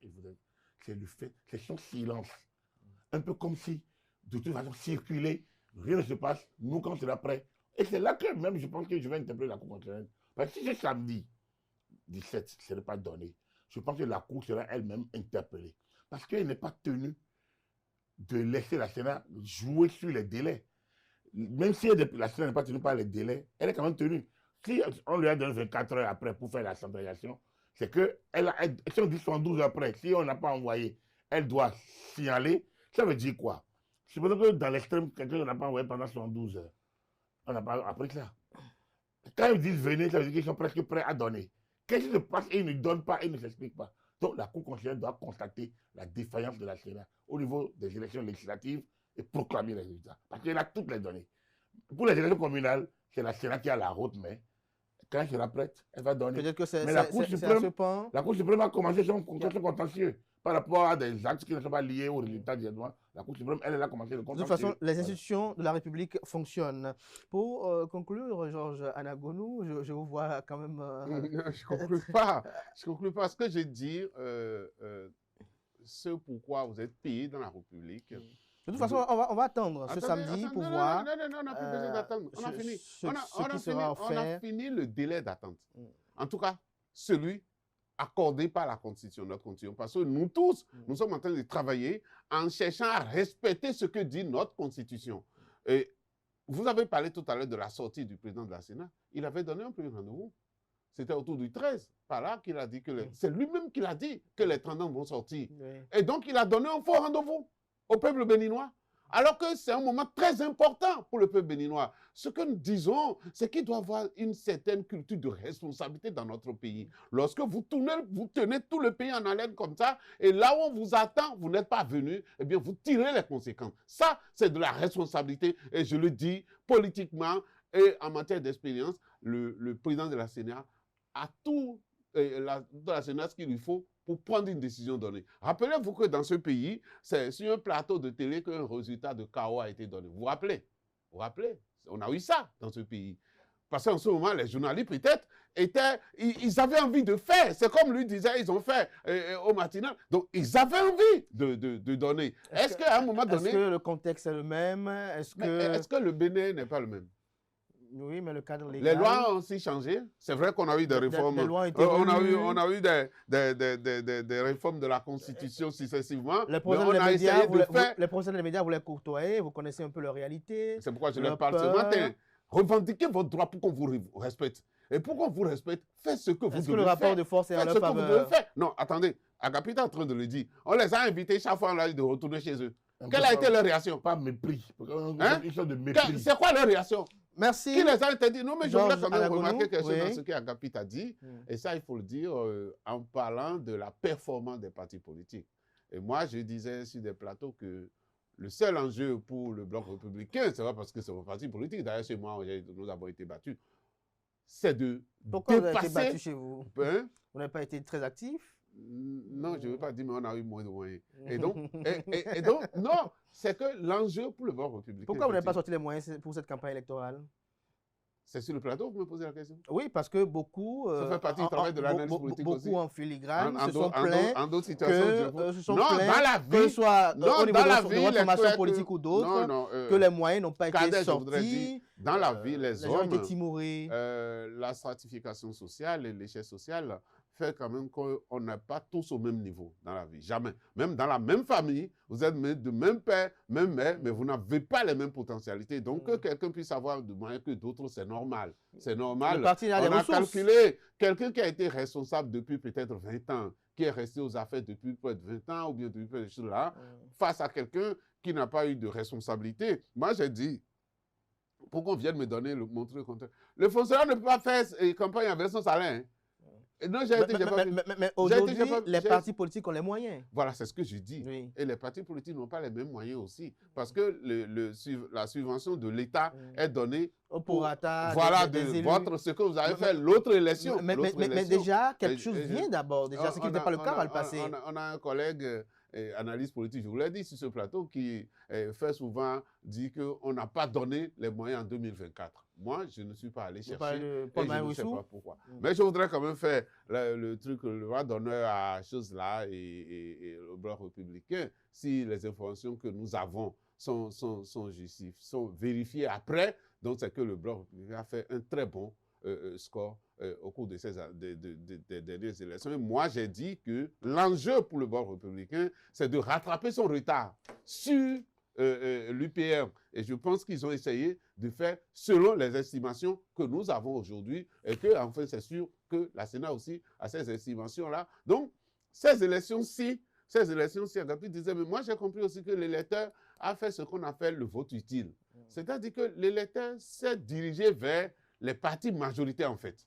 c'est le fait, c'est son silence. Un peu comme si, de toute façon, circuler, rien ne se passe, nous quand c'est prêt. Et c'est là que même je pense que je vais interpeller la Cour constitutionnelle. Parce que si c'est samedi 17, ce n'est pas donné, je pense que la Cour sera elle-même interpellée. Parce qu'elle n'est pas tenue de laisser la Sénat jouer sur les délais. Même si la Sénat n'est pas tenue par les délais, elle est quand même tenue. Si on lui a donné 24 heures après pour faire la centralisation, c'est que si on dit 112 heures après, si on n'a pas envoyé, elle doit signaler. Ça veut dire quoi? C'est parce que dans l'extrême, quelqu'un n'a pas envoyé pendant 112 heures. On n'a pas appris ça. Quand ils disent venez, ça veut dire qu'ils sont presque prêts à donner. Qu'est-ce qui se passe? Ils ne donnent pas, ils ne s'expliquent pas. Donc la Cour constitutionnelle doit constater la défaillance de la Sénat au niveau des élections législatives et proclamer les résultats. Parce qu'elle a toutes les données. Pour les élections communales, c'est la Sénat qui a la haute main. Quand elle sera prête, elle va donner. Peut-être que c'est Mais la à Cour ce suprême, point. la Cour suprême a commencé son contentieux par rapport à des actes qui ne sont pas liés aux résultats directement. La Cour suprême, elle a commencé le De contentieux. toute façon, les institutions de la République fonctionnent. Pour conclure, Georges Anagonou, je vous vois quand même. Je ne conclue pas. Je conclue pas. Ce que j'ai dit, ce pourquoi vous êtes payé dans la République. De toute façon, on va attendre ce Attendez, samedi pour non, voir. Non, on n'a plus besoin d'attendre. On a fini. On On a fini le délai d'attente. En tout cas, celui accordé par la Constitution, notre Constitution. Parce que nous tous, nous sommes en train de travailler en cherchant à respecter ce que dit notre Constitution. Et vous avez parlé tout à l'heure de la sortie du président de la Sénat. Il avait donné un premier rendez-vous. C'était autour du 13, par là qu'il a dit que c'est lui-même qui l'a dit que les 30 ans vont sortir. Oui. Et donc, il a donné un faux rendez-vous au peuple béninois. Alors que c'est un moment très important pour le peuple béninois. Ce que nous disons, c'est qu'il doit y avoir une certaine culture de responsabilité dans notre pays. Lorsque vous tenez tout le pays en haleine comme ça, et là où on vous attend, vous n'êtes pas venu, eh bien, vous tirez les conséquences. Ça, c'est de la responsabilité. Et je le dis politiquement et en matière d'expérience, le président de la Sénat a tout dans la Sénat ce qu'il lui faut pour prendre une décision donnée. Rappelez-vous que dans ce pays, c'est sur un plateau de télé qu'un résultat de chaos a été donné. Vous vous rappelez? Vous vous rappelez? On a eu ça dans ce pays. Parce qu'en ce moment, les journalistes, peut-être, ils avaient envie de faire. C'est comme lui disait, ils ont fait au matinal. Donc, ils avaient envie de donner. Est-ce qu'à un moment donné... Est-ce que le contexte est le même? Est-ce que le Bénin n'est pas le même? Oui, mais le cadre légal... Les lois ont aussi changé. C'est vrai qu'on a eu des réformes. Des lois ont été on a eu des réformes de la Constitution successivement. Les procès des médias, vous les courtoyez, vous connaissez un peu leur réalité. C'est pourquoi je leur parle ce matin. Revendiquez votre droit pour qu'on vous respecte. Et pour qu'on vous respecte, faites ce que vous devez faire. Est-ce que le rapport de force est en Faites leur ce que vous devez faveur? faire. Non, attendez. Agapit est en train de le dire. On les a invités chaque fois, on leur a dit de retourner chez eux. Quelle a été leur réaction? Pas mépris. Hein? Une sorte de mépris. C'est quoi leur réaction? Merci. Qui les a interdits? Non, mais je voulais Georges quand même Alagonou, remarquer quelque chose oui. dans ce qu'Agapit a dit. Et ça, il faut le dire en parlant de la performance des partis politiques. Et moi, je disais sur des plateaux que le seul enjeu pour le Bloc républicain, c'est vrai parce que c'est un parti politique, d'ailleurs chez moi, nous avons été battus, c'est de Pourquoi vous avez été dépasser... battu chez vous? Hein? Vous n'avez pas été très actif? Non, je ne veux pas dire, mais on a eu moins de moyens. Et donc, non, c'est que l'enjeu pour le Bloc républicain... Pourquoi vous n'avez pas sorti les moyens pour cette campagne électorale? C'est sur le plateau que vous me posez la question? Oui, parce que beaucoup... Ça fait partie du travail de l'analyse politique aussi. Beaucoup en filigrane En se sont plaints en d'autres situations, que, se sont non, plaints dans la que ce vie, soit non, au niveau dans la de vie, votre les formation trucs politique ou d'autres, non, que les moyens n'ont pas été Kader, je voudrais dire, sortis. dans la vie, les gens ont été hommes, timorés. la stratification sociale et l'échelle sociale fait quand même qu'on n'est pas tous au même niveau dans la vie. Jamais. Même dans la même famille, vous êtes de même père, même mère, mais vous n'avez pas les mêmes potentialités. Donc, que quelqu'un puisse avoir de moyens que d'autres, c'est normal. C'est normal. Le parti a des On a ressources. calculé quelqu'un qui a été responsable depuis peut-être 20 ans, qui est resté aux affaires depuis peut-être 20 ans ou bien depuis peu de choses là, face à quelqu'un qui n'a pas eu de responsabilité. Moi, j'ai dit, pour qu'on vienne me donner, montrer le contraire. Le fonctionnaire ne peut pas faire campagne avec son salaire. Hein. Et non, Mais aujourd'hui, les partis politiques ont les moyens. Voilà, c'est ce que je dis. Oui. Et les partis politiques n'ont pas les mêmes moyens aussi. Parce que la subvention de l'État est donnée pour atteindre voilà, des élus. ce que vous avez fait l'autre élection. Mais déjà, quelque chose vient d'abord. Déjà, ce qui n'était pas le cas dans le passé. On a un collègue, analyste politique, je vous l'ai dit sur ce plateau, qui fait souvent dire qu'on n'a pas donné les moyens en 2024. Moi, je ne suis pas allé chercher et je ne sais pas pourquoi. Mais je voudrais quand même faire le truc, le droit d'honneur à chose-là et le Bloc républicain. Si les informations que nous avons sont vérifiées après, donc c'est que le Bloc républicain a fait un très bon score au cours de des dernières élections. Et moi, j'ai dit que l'enjeu pour le Bloc républicain, c'est de rattraper son retard sur l'UPR. Et je pense qu'ils ont essayé de faire selon les estimations que nous avons aujourd'hui et que, enfin, c'est sûr que la Sénat aussi a ces estimations-là. Donc, ces élections-ci, Agapit disait, mais moi, j'ai compris aussi que l'électeur a fait ce qu'on appelle le vote utile. C'est-à-dire que l'électeur s'est dirigé vers les partis majoritaires, en fait.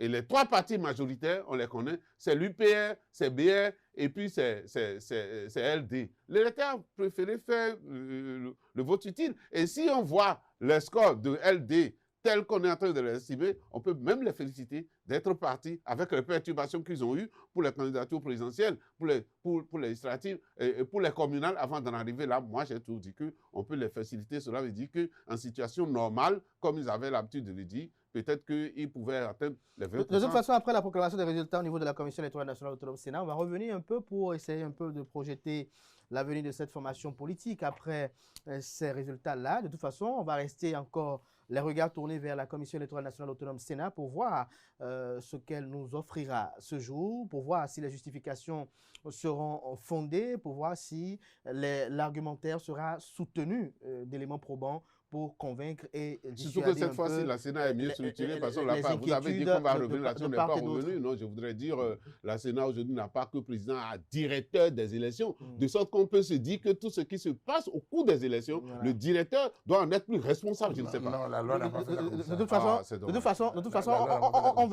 Et les trois partis majoritaires, on les connaît, c'est l'UPR, c'est BR et puis c'est LD. L'électeur a préféré faire le vote utile. Et si on voit le score de LD tel qu'on est en train de l'estimer, on peut même les féliciter d'être partis avec les perturbations qu'ils ont eues pour les candidatures présidentielles, pour les législatives et pour les communales avant d'en arriver là. Moi, j'ai toujours dit qu'on peut les faciliter. Cela veut dire qu'en situation normale, comme ils avaient l'habitude de le dire, peut-être qu'ils pouvaient atteindre les 20%. De toute façon, après la proclamation des résultats au niveau de la Commission électorale nationale autonome Sénat, on va revenir un peu pour essayer un peu de projeter l'avenir de cette formation politique après ces résultats-là. De toute façon, on va rester encore les regards tournés vers la Commission électorale nationale autonome Sénat pour voir ce qu'elle nous offrira ce jour, pour voir si les justifications seront fondées, pour voir si l'argumentaire sera soutenu d'éléments probants pour convaincre et dissuader. Surtout que cette fois-ci, la Sénat est mieux structurée parce que vous avez dit qu'on va revenir là-dessus, on n'est pas revenu. Non, je voudrais dire, la Sénat aujourd'hui n'a pas que président, a directeur des élections, de sorte qu'on peut se dire que tout ce qui se passe au cours des élections, le directeur doit en être plus responsable, je ne sais pas. Non, la loi n'a pas fait ça comme ça. De toute façon,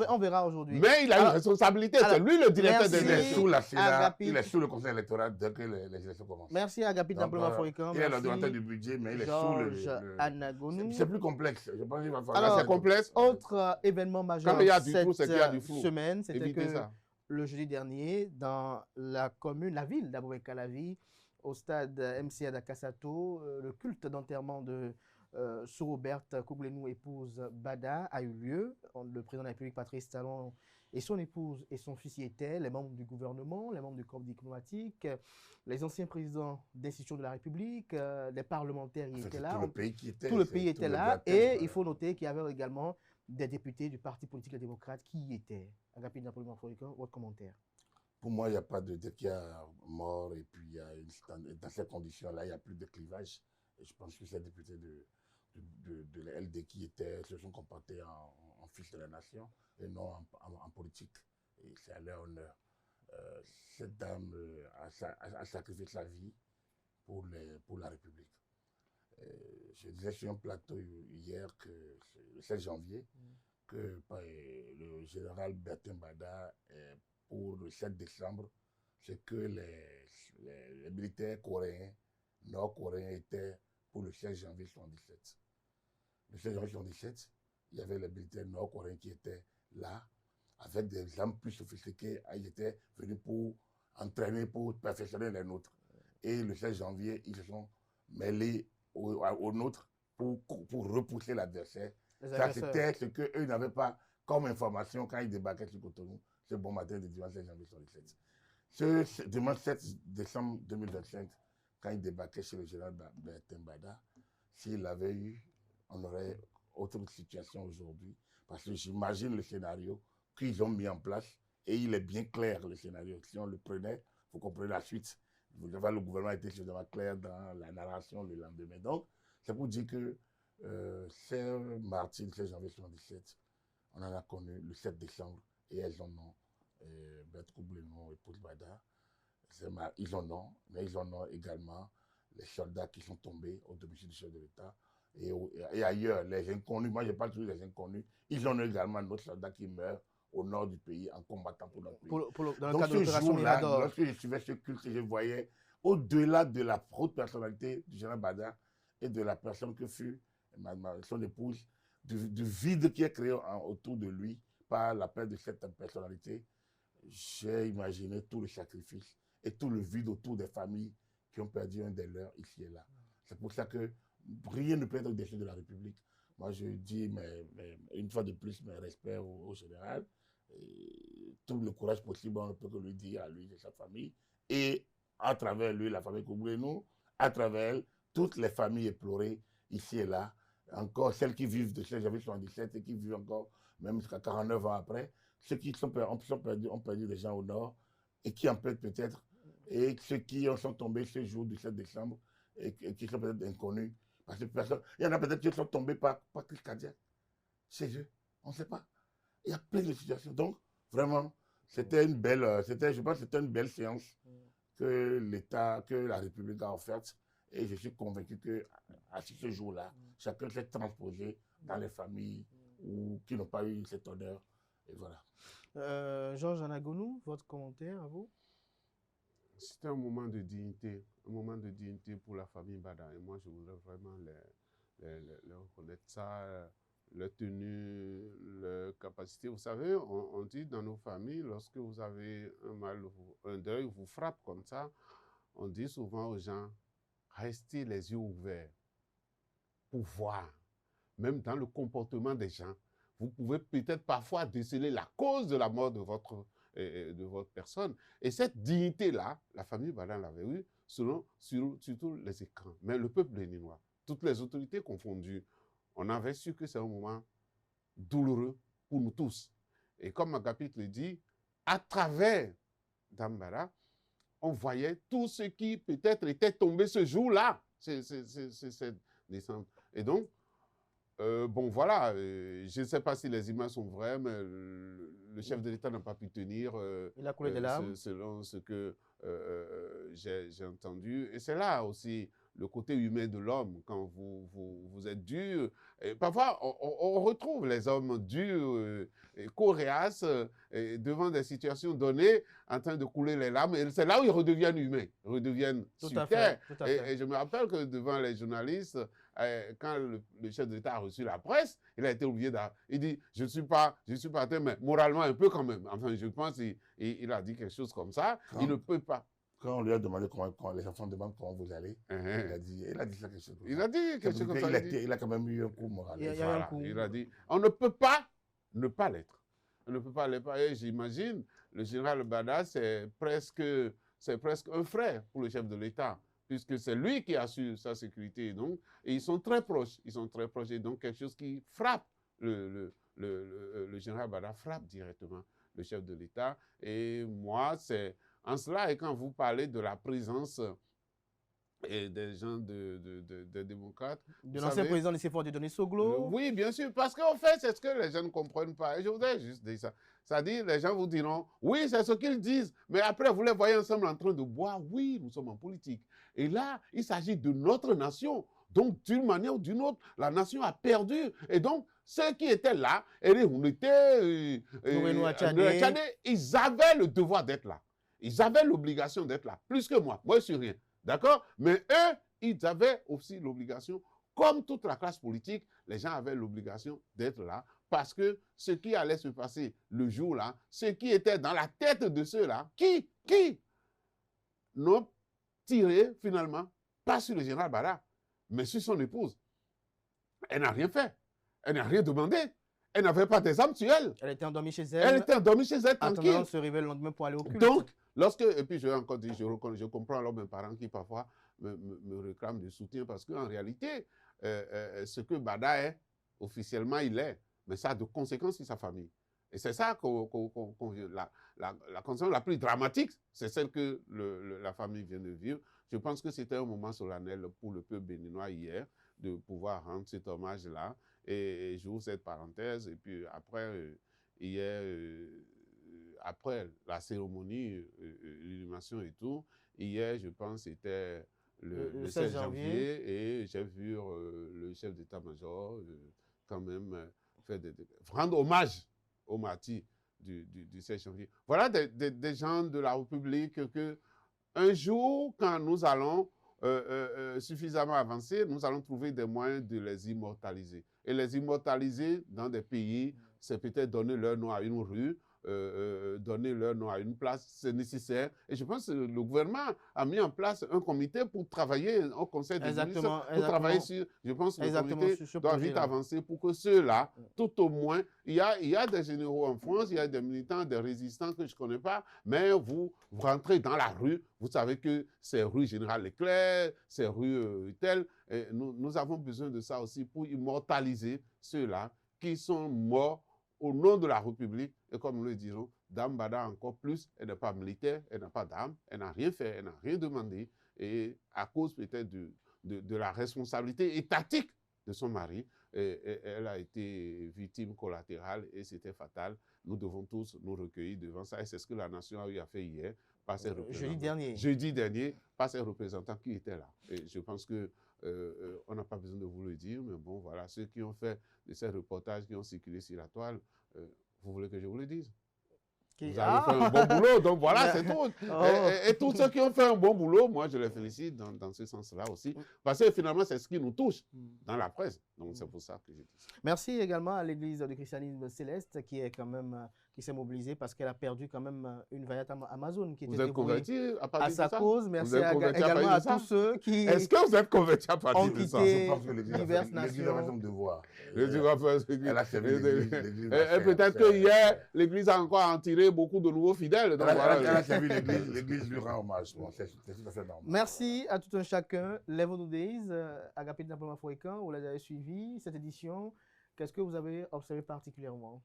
on verra aujourd'hui. Mais il a une responsabilité, c'est lui le directeur des élections. Sous la Sénat, il est sous le conseil électoral dès que les élections commencent. Merci Agapit Damplement Forican. Il est le directeur du budget, mais il est sous le... C'est plus complexe. Je pense qu'il va falloir. Alors, c'est complexe. Autre événement majeur Quand il y a du cette flou, c'est qu'il y a du flou. semaine, c'était Évitez que ça. le jeudi dernier, dans la ville d'Aboué-Calavi, au stade MCA d'Akassato, le culte d'enterrement de Souroberte Kouglenou, épouse Bada, a eu lieu. Le président de la République, Patrice Talon, et son épouse et son fils y étaient, les membres du gouvernement, les membres du corps diplomatique, les anciens présidents d'institutions de la République, les parlementaires y étaient là. Tout le pays était là. Et il faut noter qu'il y avait également des députés du Parti politique et démocrate qui y étaient. Agapit Damplement Forican, votre commentaire? Pour moi, il n'y a pas de... Dès qu'il y a mort et puis il y a dans ces conditions-là, il n'y a plus de clivage. Et je pense que ces députés de la LD qui étaient se sont comportés en fils de la nation et non en politique. Et c'est à leur honneur. Cette dame a sacrifié sa vie pour la République. Je disais sur un plateau hier, le 16 janvier, que le général Bertin Bada, pour le 7 décembre, c'est que les militaires coréens, nord-coréens étaient pour le 16 janvier 1977. Le 16 janvier 1977, il y avait les militaires nord-coréens qui étaient là, avec des armes plus sophistiquées. Ils étaient venus pour entraîner, pour perfectionner les nôtres. Et le 16 janvier, ils se sont mêlés aux nôtres pour repousser l'adversaire. Ça, c'était ce qu'eux n'avaient pas comme information quand ils débarquaient sur Cotonou, ce bon matin de dimanche 16 janvier 1977. Ce dimanche 7 décembre 2025, quand ils débarquaient chez le général Bertin Bada, s'il avait eu, on aurait autre situation aujourd'hui. Parce que j'imagine le scénario qu'ils ont mis en place et il est bien clair, le scénario. Si on le prenait, il faut qu'on prenne la suite. Le gouvernement était suffisamment clair dans la narration le lendemain. Donc, c'est pour dire que c'est martyr, le 16 janvier 1977, on en a connu le 7 décembre et elles en ont, Bertrand Blénon et Paul Bada, ils en ont, mais ils en ont également les soldats qui sont tombés au domicile du chef de l'État et ailleurs, les inconnus, moi je parle toujours des inconnus, ils en ont également d'autres soldats qui meurent au nord du pays en combattant pour notre pays. Dans le Donc cadre de ce l'opération jour-là, Mirador. lorsque je suivais ce culte, je voyais, au-delà de la haute personnalité du général Bada et de la personne que fut son épouse, du vide qui est créé autour de lui par la perte de cette personnalité, j'ai imaginé tout le sacrifice et tout le vide autour des familles qui ont perdu un des leurs ici et là. C'est pour ça que rien ne peut être au-dessus de la République. Moi, je dis, mais une fois de plus, mes respects au général. Et tout le courage possible, on ne peut que lui dire à lui et sa famille. Et à travers lui, la famille Koublé-Nou, à travers elle, toutes les familles éplorées ici et là, encore celles qui vivent de 16 janvier 1977 et qui vivent encore même jusqu'à 49 ans après, ceux qui ont perdu des gens au nord et qui en perdent peut-être, et ceux qui sont tombés ce jour du 7 décembre et qui sont peut-être inconnus. Parce que il y en a peut-être qui sont tombés par crise cardiaque chez eux, on ne sait pas. Il y a plein de situations. Donc, vraiment, c'était une belle, je pense que c'était une belle séance que l'État, que la République a offerte. Et je suis convaincu qu'à ce jour-là, chacun s'est transposé dans les familles qui n'ont pas eu cet honneur. Et voilà. Georges Anagonou, votre commentaire à vous? C'était un moment de dignité pour la famille Bada. Et moi, je voudrais vraiment les reconnaître ça, leur tenue, leur capacité. Vous savez, on dit dans nos familles, lorsque vous avez un mal, un deuil vous frappe comme ça, on dit souvent aux gens, restez les yeux ouverts pour voir. Même dans le comportement des gens, vous pouvez peut-être parfois déceler la cause de la mort de votre personne. Et cette dignité-là, la famille Bada l'avait eue, surtout les écrans. Mais le peuple béninois, toutes les autorités confondues, on avait su que c'est un moment douloureux pour nous tous. Et comme Agapit le dit, à travers Dame Bada, on voyait tout ce qui peut-être était tombé ce jour-là, c'est décembre. Et donc, bon voilà, je ne sais pas si les images sont vraies, mais le chef de l'État n'a pas pu tenir Il a coulé des larmes. selon ce que j'ai entendu. Et c'est là aussi le côté humain de l'homme, quand vous êtes dur. Et parfois, on retrouve les hommes durs, coriaces, devant des situations données, en train de couler les larmes. Et c'est là où ils redeviennent humains, ils redeviennent sur terre. Et je me rappelle que devant les journalistes, quand le chef de l'État a reçu la presse, il a été obligé il dit, je ne suis pas atteint, mais moralement un peu quand même. Enfin, je pense qu'il a dit quelque chose comme ça. Il ne peut pas. Quand on lui a demandé quand les enfants demandent comment vous allez, il a dit ça quelque chose comme ça. Il a dit quelque chose comme ça. Il a quand même eu un coup moral. Il a dit, on ne peut pas ne pas l'être. On ne peut pas l'être. Et j'imagine, le général Bada, c'est presque un frère pour le chef de l'État, puisque c'est lui qui assure sa sécurité. Donc, et ils sont très proches. Et donc, quelque chose qui frappe le général Bada frappe directement le chef de l'État. Et moi, c'est en cela, et quand vous parlez de la présence et des gens des démocrates. De Vous l'ancien savez, président de CFA de Denis Soglo. oui, bien sûr, parce qu'en fait, c'est ce que les gens ne comprennent pas. Et je voudrais juste dire ça. C'est-à-dire, les gens vous diront, oui, c'est ce qu'ils disent, mais après, vous les voyez ensemble en train de boire. Oui, nous sommes en politique. Et là, il s'agit de notre nation. Donc, d'une manière ou d'une autre, la nation a perdu. Et donc, ceux qui étaient là, Noureno Tchadé, ils avaient le devoir d'être là. Ils avaient l'obligation d'être là, plus que moi. Moi, je suis rien. D'accord? Mais eux, ils avaient aussi l'obligation, comme toute la classe politique, les gens avaient l'obligation d'être là parce que ce qui allait se passer le jour-là, ce qui était dans la tête de ceux-là, qui n'ont tiré finalement, pas sur le général Bada, mais sur son épouse. Elle n'a rien fait. Elle n'a rien demandé. Elle n'avait pas des armes sur elle. elle était endormie chez Elle elle. était endormie chez elle, Attendant tranquille. de se réveiller le lendemain pour aller au culte. Donc, et puis je vais encore dire, je comprends alors mes parents qui parfois me réclament du soutien parce qu'en réalité, ce que Bada est, officiellement il est, mais ça a de conséquences sur sa famille. Et c'est ça la conséquence la plus dramatique, c'est celle que la famille vient de vivre. Je pense que c'était un moment solennel pour le peuple béninois hier de pouvoir rendre cet hommage-là. Et j'ouvre cette parenthèse. Et puis après, hier, après la cérémonie, l'illumination et tout, hier, je pense, c'était le 16 janvier et j'ai vu le chef d'état-major quand même rendre hommage aux martyrs du 16 janvier. Voilà des gens de la République que un jour, quand nous allons suffisamment avancer, nous allons trouver des moyens de les immortaliser. Et les immortaliser dans des pays, c'est peut-être donner leur nom à une rue, donner leur nom à une place, c'est nécessaire. Et je pense que le gouvernement a mis en place un comité pour travailler au Conseil des ministres, pour travailler sur, je pense que le comité doit vite avancer pour que ceux-là, tout au moins, il y a des généraux en France, il y a des militants, des résistants que je ne connais pas, mais vous rentrez dans la rue, vous savez que c'est rue Général Leclerc, c'est rue telle, et nous avons besoin de ça aussi pour immortaliser ceux-là qui sont morts au nom de la République, et comme nous le disons, Dame Bada encore plus, elle n'est pas militaire, elle n'a pas d'armes, elle n'a rien fait, elle n'a rien demandé, et à cause peut-être de la responsabilité étatique de son mari, elle a été victime collatérale et c'était fatal. Nous devons tous nous recueillir devant ça, et c'est ce que la nation a eu à faire hier, par ses représentants. Jeudi dernier, par ses représentants qui étaient là. Et je pense que on n'a pas besoin de vous le dire, mais bon, voilà, ceux qui ont fait de ces reportages qui ont circulé sur la toile, vous voulez que je vous le dise? Vous avez fait un bon boulot, donc voilà, c'est tout. Et tous ceux qui ont fait un bon boulot, moi, je les félicite dans ce sens-là aussi, parce que finalement, c'est ce qui nous touche dans la presse. Donc, c'est pour ça que je dis ça. Merci également à l'Église du christianisme céleste qui est quand même qui s'est mobilisée parce qu'elle a perdu quand même une variante Amazon qui était converti à sa cause. Merci également à tous ceux qui Est-ce que vous êtes convertis à partir de ça? Je pense que l'Église a son devoir. Elle a servi l'Église. Et peut-être que hier, l'Église a encore en tiré beaucoup de nouveaux fidèles. Donc elle a servi l'Église, l'Église lui rend hommage. Bon, c'est tout à fait normal. Merci à tout un chacun. Level of Days, Agapé de Napoléon Fouécan, vous l'avez suivi cette édition. Qu'est-ce que vous avez observé particulièrement?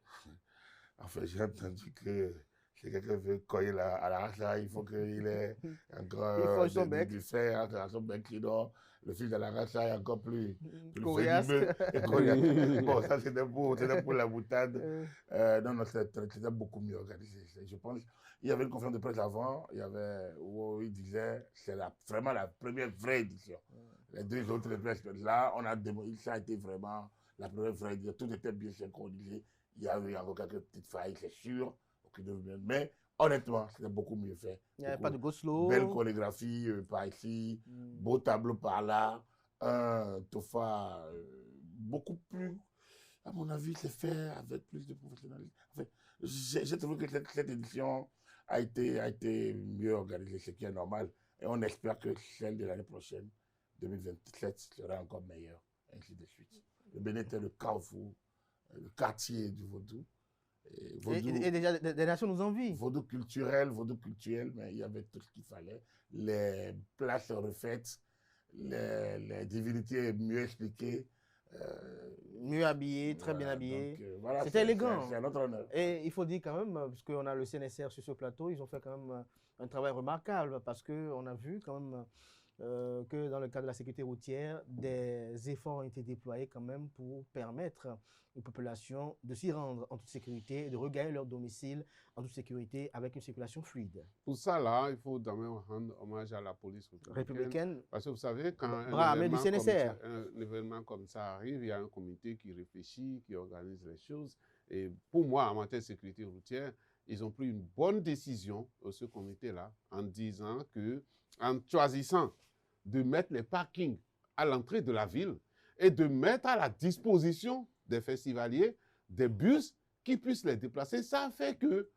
En fait, j'ai entendu que si quelqu'un veut coller à la race, là, il faut qu'il ait encore du fer, son bec qui dort. Le fils de la race, là, est encore plus venimeux et coriace. Bon, ça, c'était pour la boutade. Non, c'était beaucoup mieux organisé. Je pense il y avait une conférence de presse avant, où il disait c'est vraiment la première vraie édition. Les deux autres là, ça a été vraiment la première vraie édition. Tout était bien synchronisé. Il y avait encore quelques petites failles, c'est sûr. Mais honnêtement, c'était beaucoup mieux fait. Il n'y avait pas de Goslo. Belle chorégraphie par ici, beau tableau par là, un Tofa beaucoup plus, à mon avis, c'est fait avec plus de professionnalisme. Enfin, j'ai trouvé que cette édition a été mieux organisée, ce qui est normal. Et on espère que celle de l'année prochaine, 2027, sera encore meilleure, ainsi de suite. Le Bénin était le carrefour, le quartier du vaudou. Et déjà, des nations nous envient. Vaudou culturel, mais il y avait tout ce qu'il fallait. Les places refaites, les divinités mieux expliquées. Mieux habillées, très bien habillées. Voilà, c'était élégant. C'est un autre honneur. Et il faut dire quand même, parce qu'on a le CNSR sur ce plateau, ils ont fait quand même un travail remarquable, parce qu'on a vu quand même que dans le cadre de la sécurité routière, des efforts ont été déployés quand même pour permettre aux populations de s'y rendre en toute sécurité et de regagner leur domicile en toute sécurité avec une circulation fluide. Pour ça, là, il faut quand même rendre hommage à la police Républicaine. Parce que vous savez, quand un événement comme ça arrive, il y a un comité qui réfléchit, qui organise les choses. Et pour moi, en matière de sécurité routière, ils ont pris une bonne décision, ce comité-là, en disant que, en choisissant de mettre les parkings à l'entrée de la ville et de mettre à la disposition des festivaliers des bus qui puissent les déplacer, ça fait que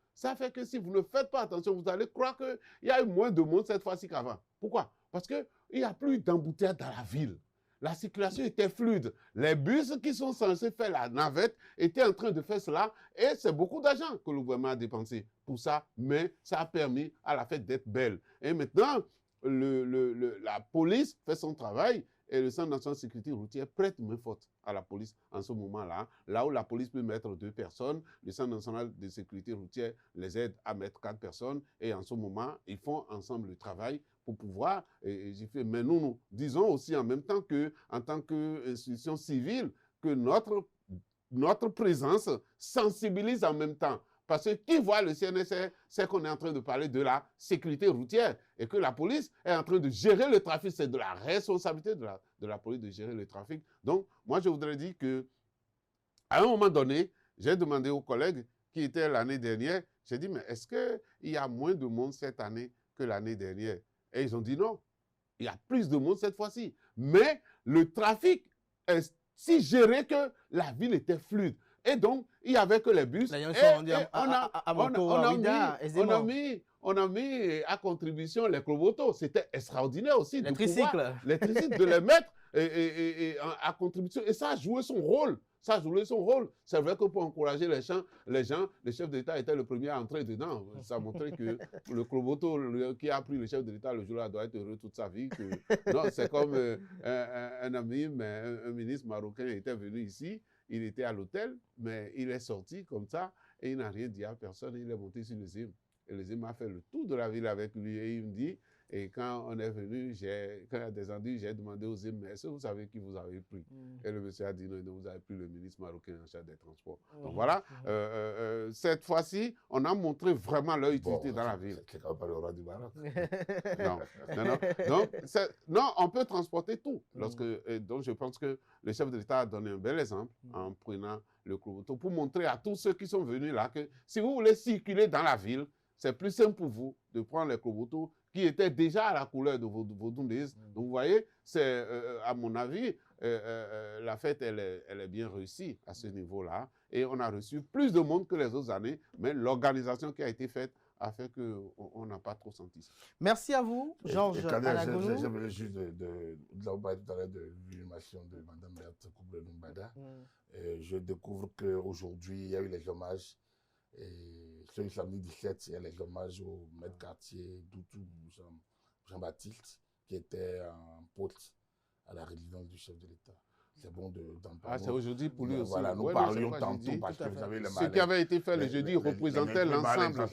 si vous ne faites pas attention, vous allez croire qu'il y a eu moins de monde cette fois-ci qu'avant. Pourquoi? Parce qu'il n'y a plus d'embouteillage dans la ville. La circulation était fluide. Les bus qui sont censés faire la navette étaient en train de faire cela et c'est beaucoup d'argent que le gouvernement a dépensé pour ça, mais ça a permis à la fête d'être belle. Et maintenant, la police fait son travail et le Centre national de sécurité routière prête main forte à la police en ce moment-là. Là où la police peut mettre 2 personnes, le Centre national de sécurité routière les aide à mettre 4 personnes et en ce moment, ils font ensemble le travail pour pouvoir, mais nous disons aussi en même temps qu'en tant qu'institution civile, que notre présence sensibilise en même temps. Parce que qui voit le CNSR, c'est qu'on est en train de parler de la sécurité routière et que la police est en train de gérer le trafic. C'est de la responsabilité de la police de gérer le trafic. Donc, moi, je voudrais dire qu'à un moment donné, j'ai demandé aux collègues qui étaient l'année dernière, j'ai dit, mais est-ce qu'il y a moins de monde cette année que l'année dernière? Et ils ont dit non, il y a plus de monde cette fois-ci. Mais le trafic est si géré que la ville était fluide. Et donc, il n'y avait que les bus. On a mis à contribution les Cloboto. C'était extraordinaire aussi. Les tricycles. De les mettre à contribution. Et ça a joué son rôle. C'est vrai que pour encourager les gens, le chef d'État était le premier à entrer dedans. Ça montrait que le Cloboto qui a pris le chef de l'État le jour-là doit être heureux toute sa vie. Non, c'est comme un ami, mais un ministre marocain était venu ici. Il était à l'hôtel, mais il est sorti comme ça et il n'a rien dit à personne. Il est monté sur le ZIM. Et le ZIM a fait le tour de la ville avec lui et il me dit, et quand on est venu, quand il a descendu, j'ai demandé au ZIM, mais est-ce que vous savez qui vous avez pris? Et le monsieur a dit, non, vous avez pris le ministre marocain en charge des transports. Donc voilà, cette fois-ci, on a montré vraiment leur utilité dans la ville. C'est quand même pas le roi du Maroc. Non, on peut transporter tout. Donc je pense que le chef de l'État a donné un bel exemple en prenant le Cloboto pour montrer à tous ceux qui sont venus là que si vous voulez circuler dans la ville, c'est plus simple pour vous de prendre les Cloboto qui étaient déjà à la couleur de vos Dundays. Donc vous voyez, c'est à mon avis, la fête elle est bien réussie à ce niveau-là et on a reçu plus de monde que les autres années, mais l'organisation qui a été faite a fait qu'on n'a pas trop senti ça. Merci à vous, Georges Anagonu. J'aimerais juste tout à l'heure de l'inhumation de Mme Berthe Kouble-Numbada. Je découvre qu'aujourd'hui, il y a eu les hommages. Et ce samedi 17, il y a les hommages au maître quartier Doutou Jean-Baptiste, qui était un pote à la résidence du chef de l'État. C'est bon d'en parler. C'est aujourd'hui pour lui aussi. Voilà, nous parlions tantôt parce que vous savez, ce qui avait été fait le jeudi représentait l'ensemble.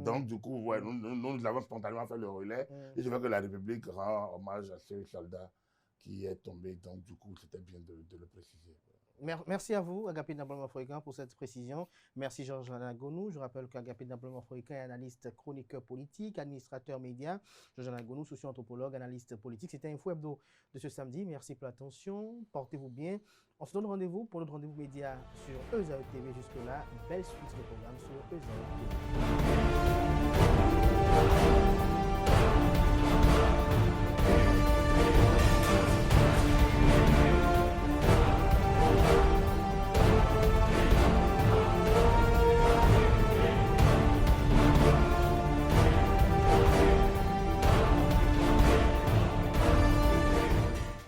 Donc, du coup, nous avons spontanément fait le relais. Et je veux que la République rend hommage à ce soldat qui est tombé. Donc, du coup, c'était bien de le préciser. Merci à vous, Agapit Nablomo-Afroïcain, pour cette précision. Merci, Georges Anagonu. Je rappelle qu'Agapit Nablomo-Afroïcain est analyste, chroniqueur politique, administrateur média. Georges Anagonu, socio-anthropologue, analyste politique. C'était Info Hebdo de ce samedi. Merci pour l'attention. Portez-vous bien. On se donne rendez-vous pour notre rendez-vous média sur ESAE TV. Jusque-là, belle suite de programme sur ESAE TV.